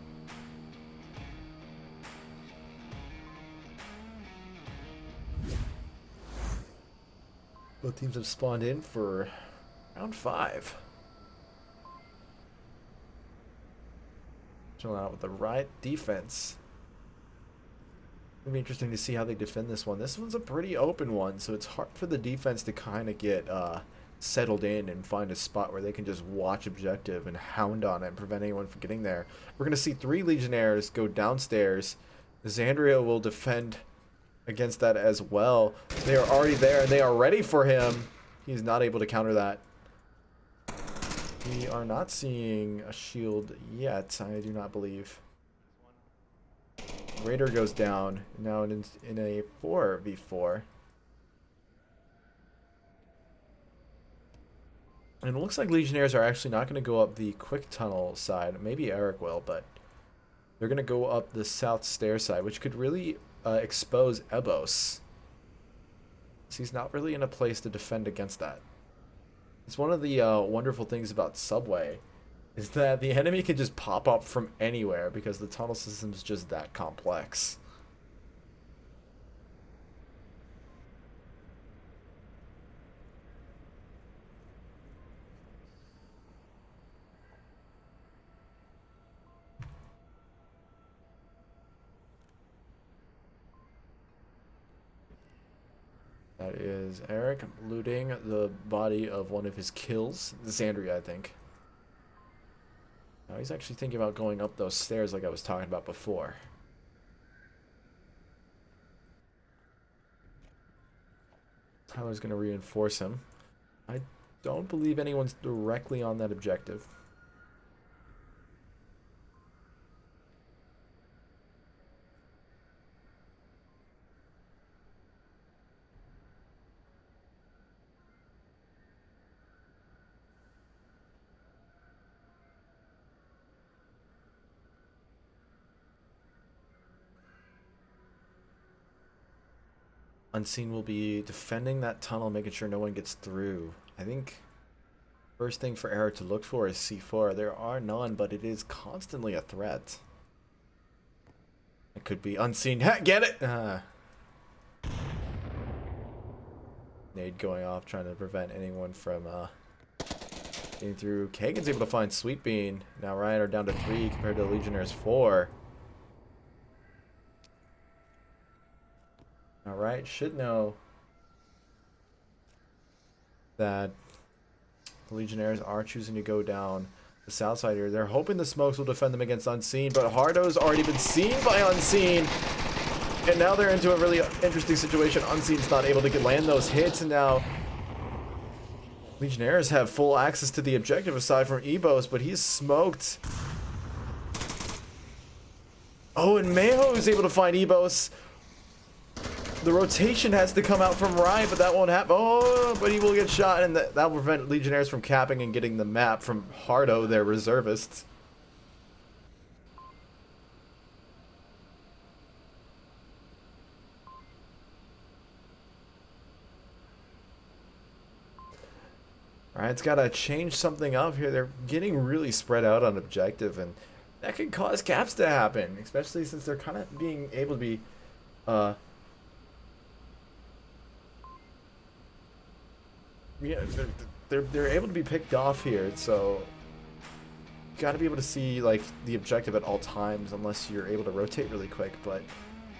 Both teams have spawned in for round 5. Chilling out with the Riot defense. It'll be interesting to see how they defend this one. This one's a pretty open one, so it's hard for the defense to kind of get settled in and find a spot where they can just watch objective and hound on it and prevent anyone from getting there. We're going to see 3 Legionnaires go downstairs. Xandria will defend against that as well. They are already there and they are ready for him. He's not able to counter that. We are not seeing a shield yet, I do not believe. Raider goes down, now in a 4v4. And it looks like Legionnaires are actually not going to go up the quick tunnel side. Maybe Eric will, but they're going to go up the south stair side, which could really expose Ebos. So he's not really in a place to defend against that. It's one of the wonderful things about Subway is that the enemy can just pop up from anywhere because the tunnel system is just that complex. That is Eric looting the body of one of his kills. Xandria, I think. Now he's actually thinking about going up those stairs like I was talking about before. Tyler's going to reinforce him. I don't believe anyone's directly on that objective. Unseen will be defending that tunnel, making sure no one gets through. I think first thing for Eric to look for is C4. There are none, but it is constantly a threat. It could be Unseen. Ha, get it! Nade going off, trying to prevent anyone from getting through. Kagan's able to find Sweet Bean. Now Riot are down to 3 compared to the Legionnaires 4. Alright, should know that the Legionnaires are choosing to go down the south side here. They're hoping the smokes will defend them against Unseen, but Hardo's already been seen by Unseen. And now they're into a really interesting situation. Unseen's not able to land those hits, and now Legionnaires have full access to the objective aside from Ebos, but he's smoked. Oh, and Mayo is able to find Ebos. The rotation has to come out from Riot, but that won't happen. Oh, but he will get shot, and that will prevent Legionnaires from capping and getting the map from Hardo, their reservists. Riot's got to change something up here. They're getting really spread out on objective, and that could cause caps to happen, especially since they're kind of being able to be yeah, they're able to be picked off here, so you got to be able to see like the objective at all times, unless you're able to rotate really quick. But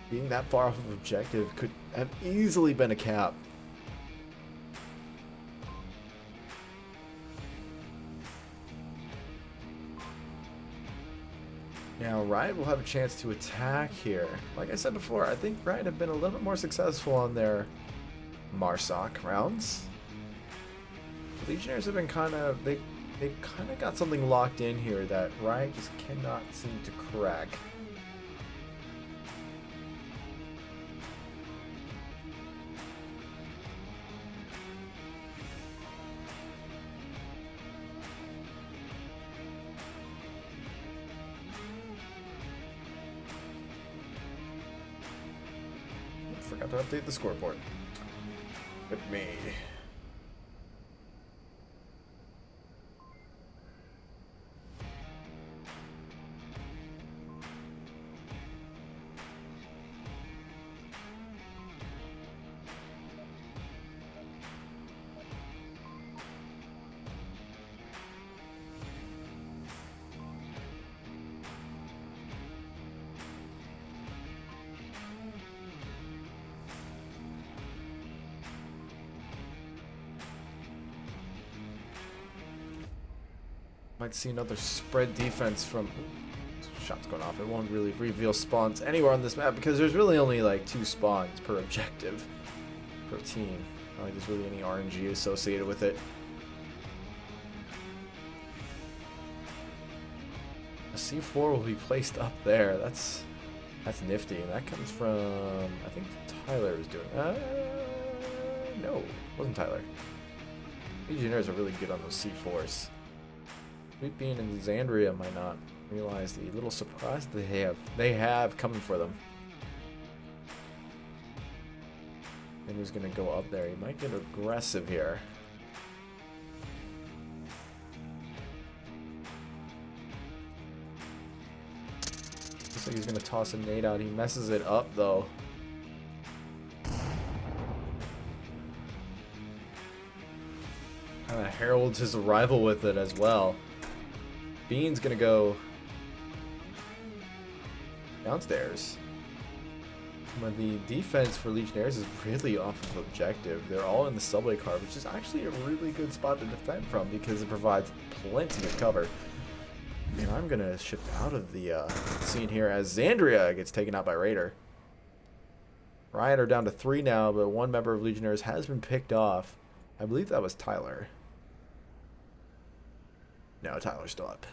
Being that far off of objective could have easily been a cap. Now, Riot will have a chance to attack here. Like I said before, I think Riot have been a little bit more successful on their Marsoc rounds. The Legionnaires have been they've kind of got something locked in here that Riot just cannot seem to crack. Forgot to update the scoreboard. With me. Might see another spread defense from... Shots going off. It won't really reveal spawns anywhere on this map because there's really only like 2 spawns per objective per team. Not like there's really any RNG associated with it. A C4 will be placed up there. That's nifty. And that comes from... I think Tyler was doing... no, it wasn't Tyler. Legionnaires are really good on those C4s. Sweet Bean and Xandria might not realize the little surprise that they have coming for them. And he's gonna go up there. He might get aggressive here. Looks like he's gonna toss a nade out. He messes it up though. Kinda heralds his arrival with it as well. Bean's gonna go downstairs. But the defense for Legionnaires is really off of objective. They're all in the subway car, which is actually a really good spot to defend from because it provides plenty of cover. And I'm gonna shift out of the scene here as Xandria gets taken out by Raider. Riot are down to 3 now, but 1 member of Legionnaires has been picked off. I believe that was Tyler. No, Tyler's still up.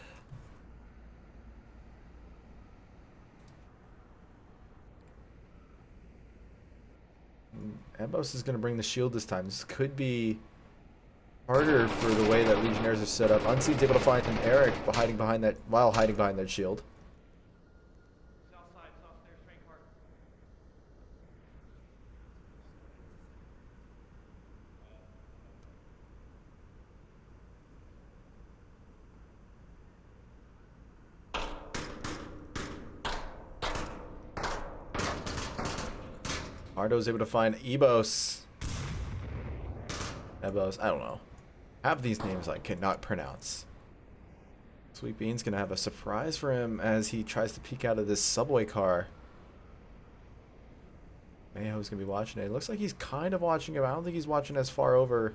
Ambos is going to bring the shield this time. This could be harder for the way that Legionnaires are set up. Unseen's able to find an Eric hiding behind that shield. South side, south stairs, train park. Ardo's able to find Ebos. Ebos, I don't know. Half of these names I cannot pronounce. Sweet Bean's gonna have a surprise for him as he tries to peek out of this subway car. Mayo's gonna be watching it. It looks like he's kind of watching him. I don't think he's watching as far over.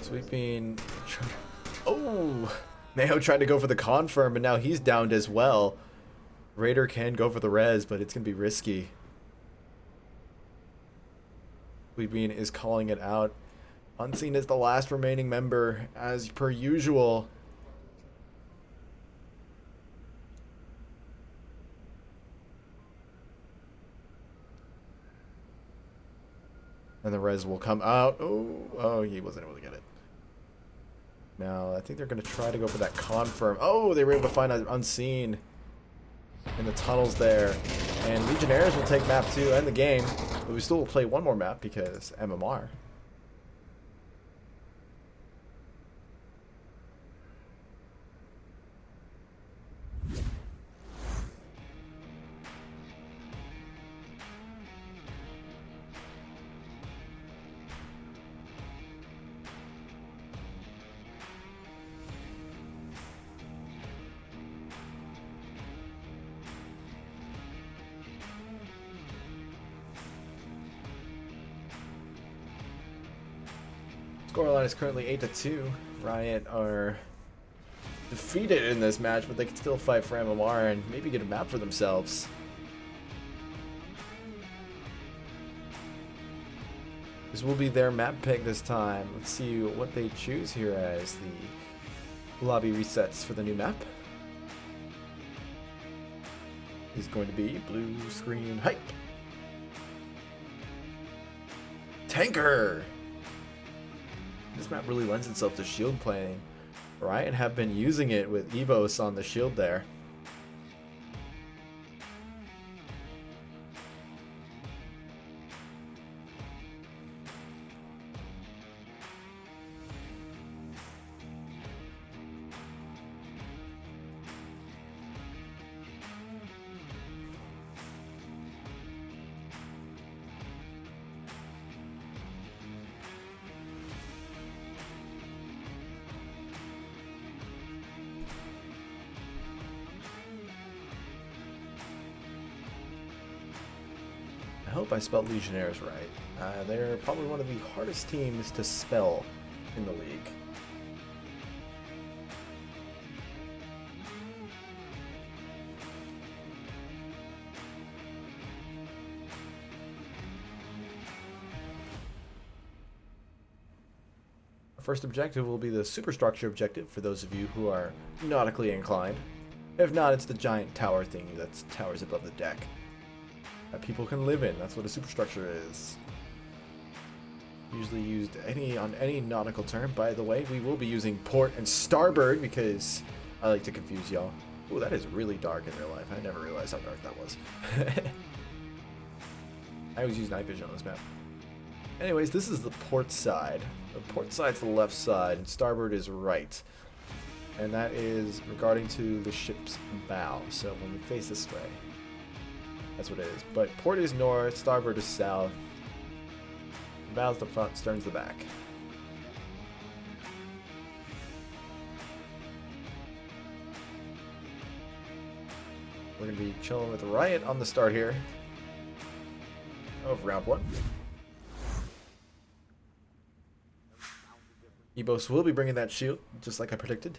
Sweet Bean. Oh! Mayo tried to go for the confirm, but now he's downed as well. Raider can go for the res, but it's going to be risky. Sweet Bean is calling it out. Unseen is the last remaining member, as per usual. And the res will come out. Oh, he wasn't able to get it. Now, I think they're going to try to go for that confirm. Oh, they were able to find an Unseen in the tunnels there. And Legionnaires will take map 2 and the game. But we still will play one more map because MMR. Scoreline is currently 8-2. Riot are defeated in this match, but they can still fight for MMR and maybe get a map for themselves. This will be their map pick this time. Let's see what they choose here as the lobby resets for the new map. Is going to be blue screen hype. Tanker! This map really lends itself to shield playing. Riot have been using it with Evos on the shield there. I hope I spelled Legionnaires right. They're probably one of the hardest teams to spell in the league. Our first objective will be the superstructure objective for those of you who are nautically inclined. If not, it's the giant tower thing that towers above the deck that people can live in. That's what a superstructure is. Usually used on any nautical term. By the way, we will be using port and starboard because I like to confuse y'all. Oh, that is really dark in real life. I never realized how dark that was. I always use night vision on this map. Anyways, this is the port side. The port side's the left side and starboard is right. And that is regarding to the ship's bow. So when we face this way, that's what it is. But port is north, starboard is south. Bow's the front, stern's the back. We're going to be chilling with Riot on the start here of round 1. Ebos will be bringing that shield, just like I predicted.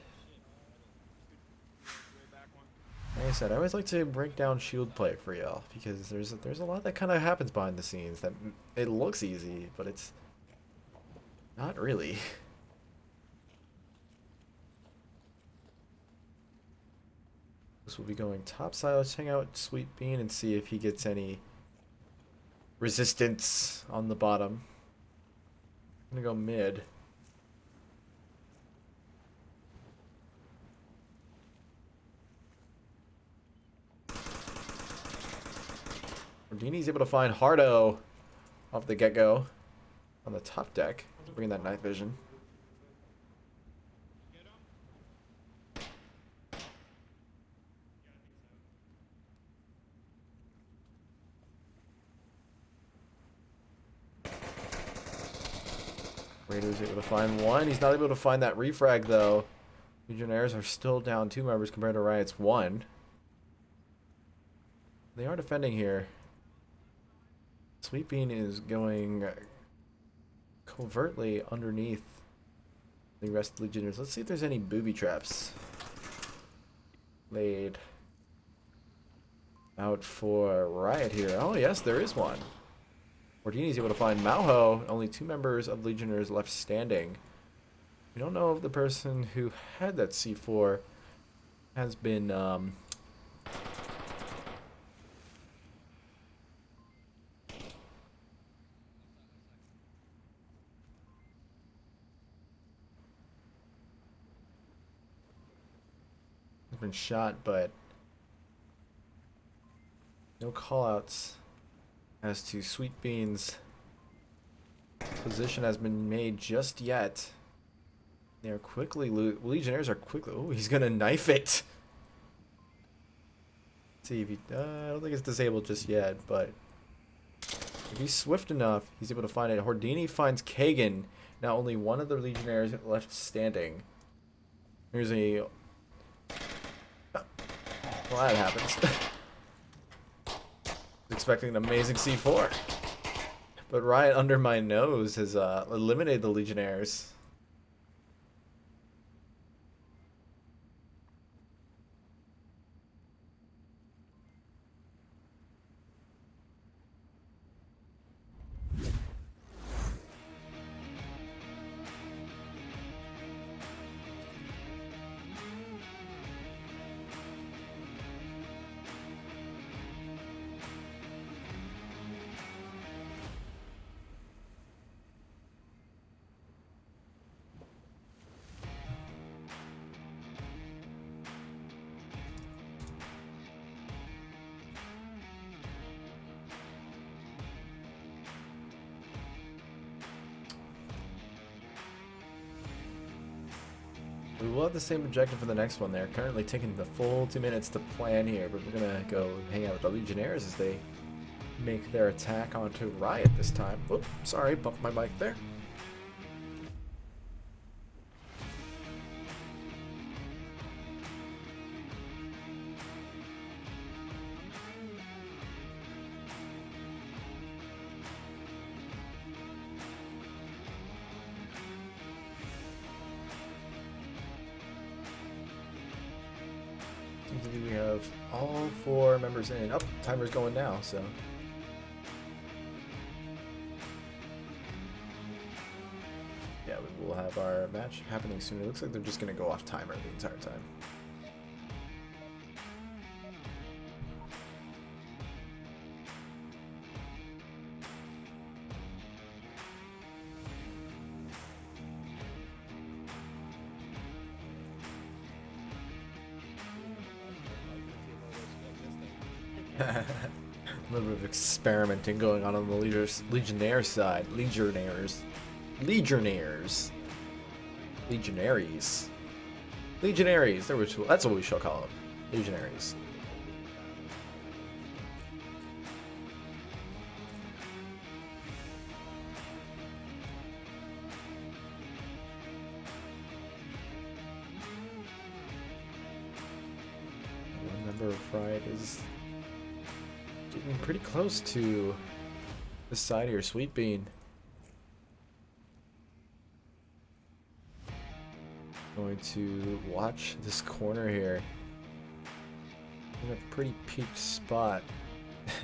Like I said, I always like to break down shield play for y'all because there's a lot that kind of happens behind the scenes that it looks easy, but it's not really. This will be going top side. Let's hang out with Sweet Bean and see if he gets any resistance on the bottom. I'm gonna go mid. Dini's able to find Hardo off the get-go on the top deck, bringing that night vision. Raiders able to find one. He's not able to find that refrag though. Legionnaires are still down 2 members compared to Riot's 1. They are defending here. Sweet Bean is going covertly underneath the rest of the Legionnaires. Let's see if there's any booby traps laid out for Riot here. Oh yes, there is one. Ordini's able to find Mauho. Only 2 members of Legionnaires left standing. We don't know if the person who had that C4 has been shot, but no callouts as to Sweet Bean's position has been made just yet. They are quickly Legionnaires are quickly. Oh, he's gonna knife it. Let's see if he. I don't think it's disabled just yet, but if he's swift enough, he's able to find it. Hordini finds Kagan. Now only one of the Legionnaires left standing. Here's a. Well, that happens. Expecting an amazing C4, But Riot under my nose has eliminated the Legionnaires. We will have the same objective for the next one. They're currently taking the full 2 minutes to plan here, but we're gonna go hang out with the Legionnaires as they make their attack onto Riot this time. Whoop, sorry, bumped my mic there. We have all 4 members in. Oh, timer's going now, so. Yeah, we will have our match happening soon. It looks like they're just going to go off timer the entire time. A little bit of experimenting going on the Legionnaire side. Legionnaires. Legionnaires. Legionaries. Legionaries. That's what we shall call them. Legionaries. One member of Riot is getting pretty close to the side here, Sweet Bean. Going to watch this corner here. In a pretty peaked spot.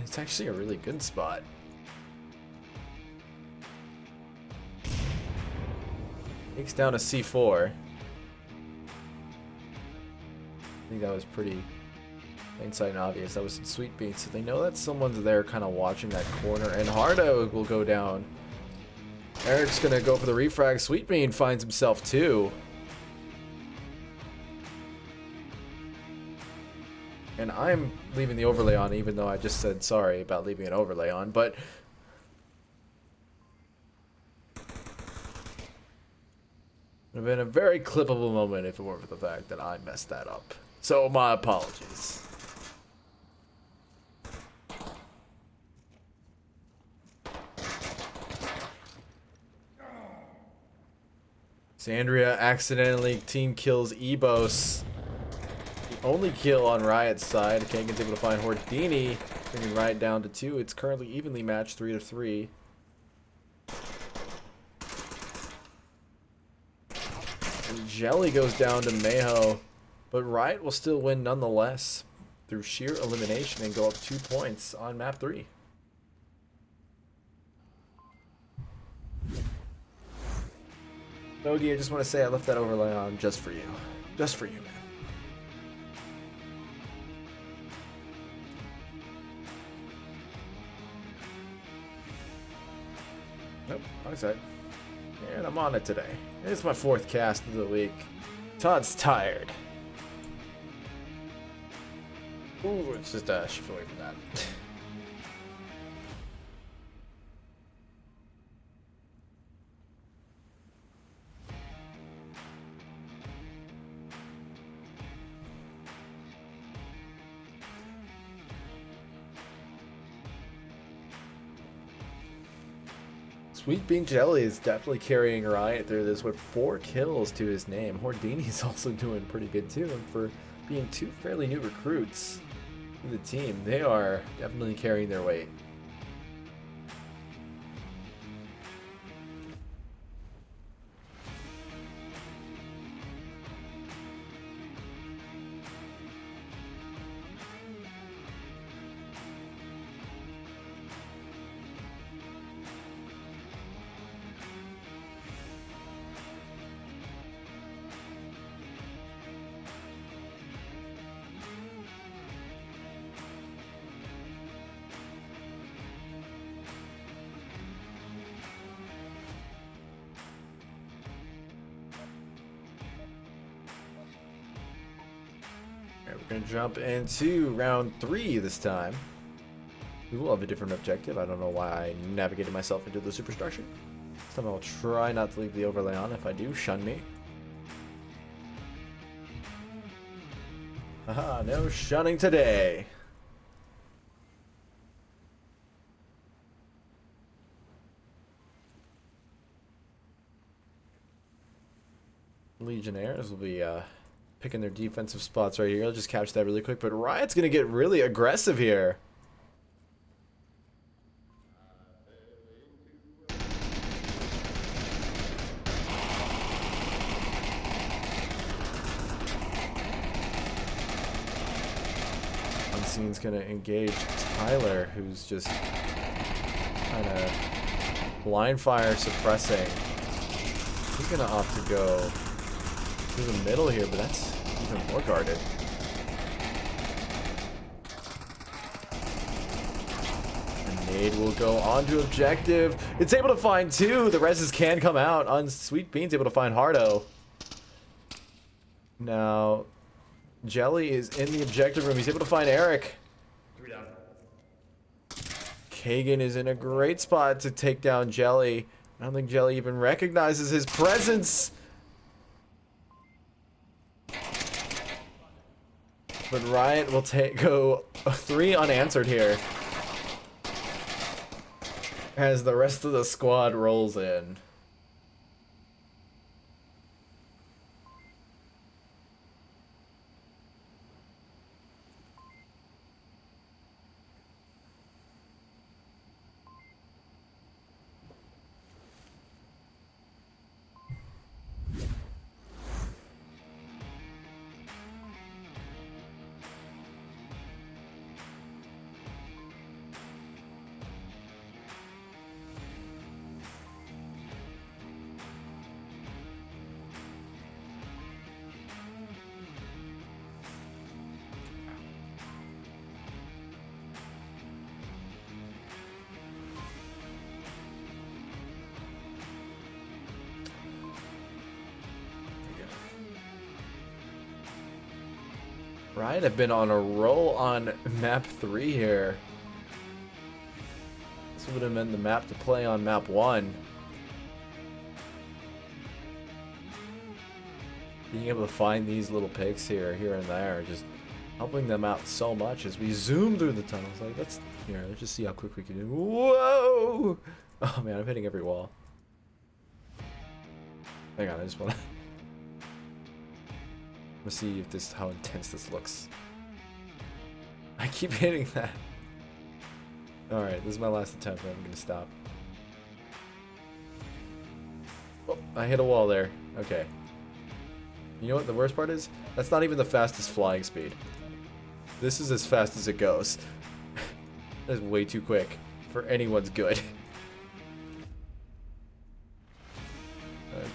It's actually a really good spot. Takes down a C4. I think that was pretty plain and obvious. That was Sweet Bean, so they know that someone's there kind of watching that corner, and Hardo will go down. Eric's gonna go for the refrag. Sweet Bean finds himself too. And I'm leaving the overlay on, even though I just said sorry about leaving an overlay on, but it would have been a very clippable moment if it weren't for the fact that I messed that up. So my apologies. Sandria accidentally team kills Ebos. The only kill on Riot's side. Kangan's able to find Hordini, bringing Riot down to 2. It's currently evenly matched 3-3. And Jelly goes down to Mayho, but Riot will still win nonetheless through sheer elimination and go up 2 points on map 3. Nogi, I just want to say I left that overlay on just for you. Just for you, man. Nope, wrong side. And I'm on it today. It's my 4th cast of the week. Todd's tired. Ooh, let's just shift away from that. Sweet Bean Jelly is definitely carrying Riot through this with 4 kills to his name. Hordini's also doing pretty good too, and for being 2 fairly new recruits to the team, they are definitely carrying their weight. Alright, we're gonna jump into round 3 this time. We will have a different objective. I don't know why I navigated myself into the superstructure. This time I'll try not to leave the overlay on. If I do, shun me. Haha, no shunning today. Legionnaires will be picking their defensive spots right here. I'll just catch that really quick. But Riot's going to get really aggressive here. Unseen's going to engage Tyler, who's just kind of blind fire suppressing. He's going to opt to go through the middle here, but that's even more guarded. The nade will go on to objective. It's able to find 2. The reses can come out. Sweet Bean's able to find Hardo. Now, Jelly is in the objective room. He's able to find Eric. 3 down. Kagan is in a great spot to take down Jelly. I don't think Jelly even recognizes his presence. But Riot will go 3 unanswered here as the rest of the squad rolls in. Riot have been on a roll on map 3 here. This would have been the map to play on map 1. Being able to find these little pigs here and there, just helping them out so much as we zoom through the tunnels. Like, let's just see how quick we can do. Whoa! Oh man, I'm hitting every wall. Hang on, I just want to. Let's see if this how intense this looks. I keep hitting that. Alright, this is my last attempt. I'm gonna stop. Oh, I hit a wall there. Okay. You know what the worst part is? That's not even the fastest flying speed. This is as fast as it goes. That's way too quick for anyone's good.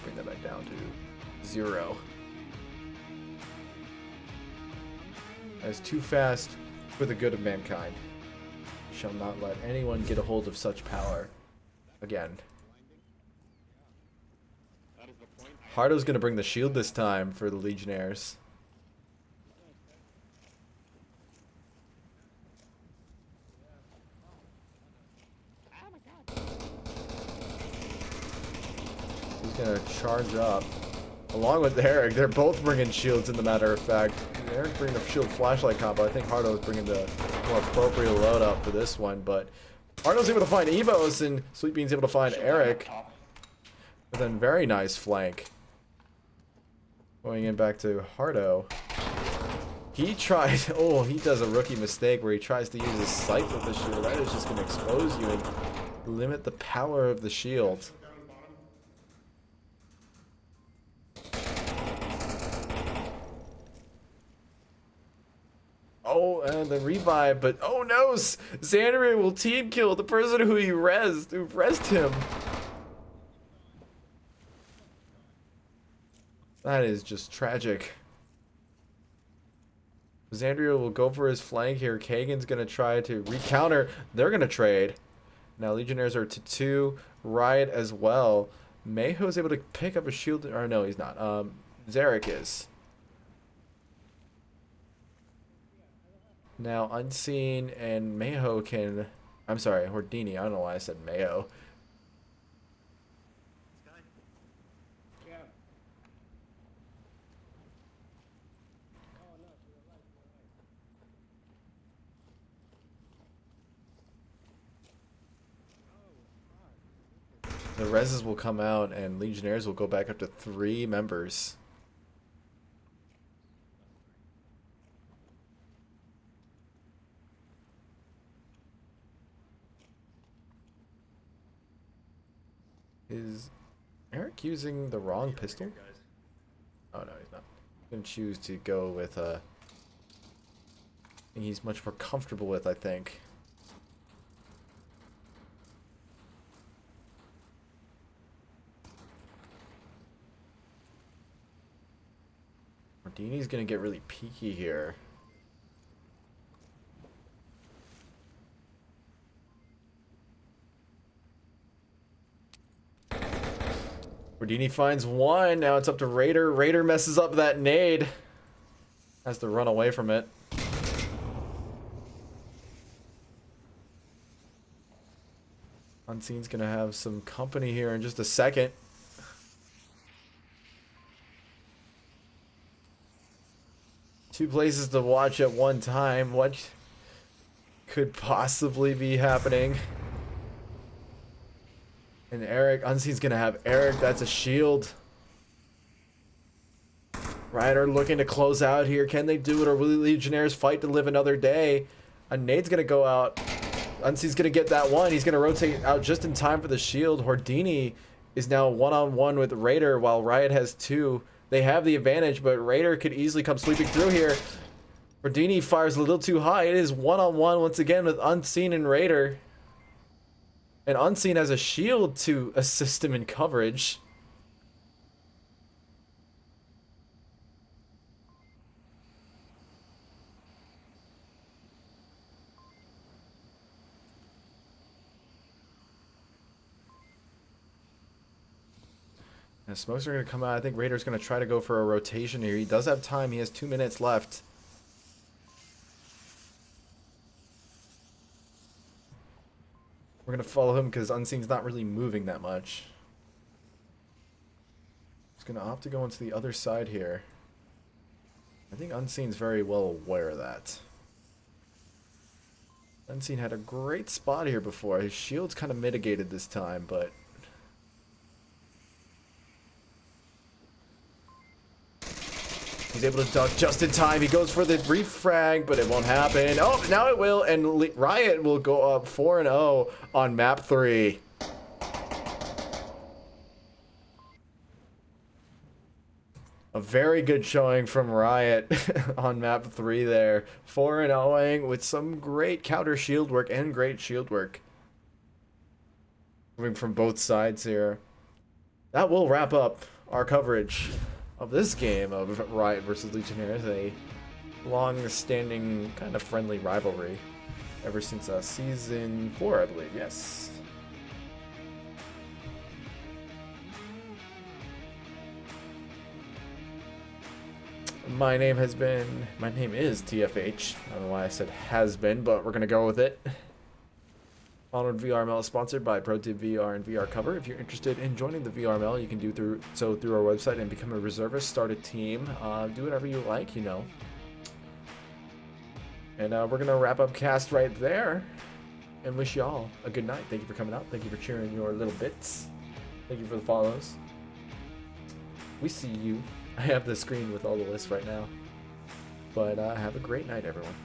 Bring that back down to 0. That's too fast for the good of mankind. Shall not let anyone get a hold of such power again. Hardo's gonna bring the shield this time for the Legionnaires. He's gonna charge up. Along with Eric, they're both bringing shields, in the matter of fact. Eric bringing the shield flashlight combo. I think Hardo is bringing the more appropriate load up for this one, but Hardo's able to find Evos, and Sweet Bean's able to find Eric. But then very nice flank. Going in back to Hardo. He tries, oh, he does a rookie mistake where he tries to use his sight with the shield. That is just going to expose you and limit the power of the shield. Oh, and the revive, but oh no! Xandria will team kill the person who rezzed him. That is just tragic. Xandria will go for his flank here. Kagan's gonna try to recounter. They're gonna trade. Now Legionnaires are to 2. Riot as well. Mayho's able to pick up a shield, or no, he's not. Zarek is. Now Unseen and Mayo can... I'm sorry, Hordini. I don't know why I said Mayo. Yeah. The reses will come out and Legionnaires will go back up to 3 members. Is Eric using the wrong pistol? Oh no, he's not. He's gonna choose to go with a thing he's much more comfortable with, I think. Mardini's gonna get really peaky here. Hordini finds 1. Now it's up to Raider. Raider messes up that nade. Has to run away from it. Unseen's gonna have some company here in just a second. Two places to watch at one time. What could possibly be happening? And Eric, Unseen's gonna have Eric. That's a shield. Riot are looking to close out here. Can they do it, or will the Legionnaires fight to live another day? A nade's gonna go out. Unseen's gonna get that one. He's gonna rotate out just in time for the shield. Hordini is now one-on-one with Raider while Riot has 2. They have the advantage, but Raider could easily come sweeping through here. Hordini fires a little too high. It is one-on-one once again with Unseen and Raider. And Unseen has a shield to assist him in coverage. And smokes are going to come out. I think Raider's going to try to go for a rotation here. He does have time. He has 2 minutes left. We're going to follow him because Unseen's not really moving that much. He's going to opt to go into the other side here. I think Unseen's very well aware of that. Unseen had a great spot here before. His shield's kind of mitigated this time, but... he's able to duck just in time. He goes for the refrag, but it won't happen. Oh, now it will, and Riot will go up 4-0 on map 3. A very good showing from Riot on map 3 there. 4-0ing with some great counter shield work and great shield work. Moving from both sides here. That will wrap up our coverage of this game of Riot versus Legionnaires, a long-standing kind of friendly rivalry ever since season 4, I believe. Yes. My name is TFH. I don't know why I said has been, but we're gonna go with it. Onward VRML is sponsored by ProTip VR and VR Cover. If you're interested in joining the VRML, you can do so through our website and become a reservist, start a team, do whatever you like, you know. And we're going to wrap up cast right there and wish y'all a good night. Thank you for coming out. Thank you for cheering your little bits. Thank you for the follows. We see you. I have the screen with all the lists right now. But have a great night, everyone.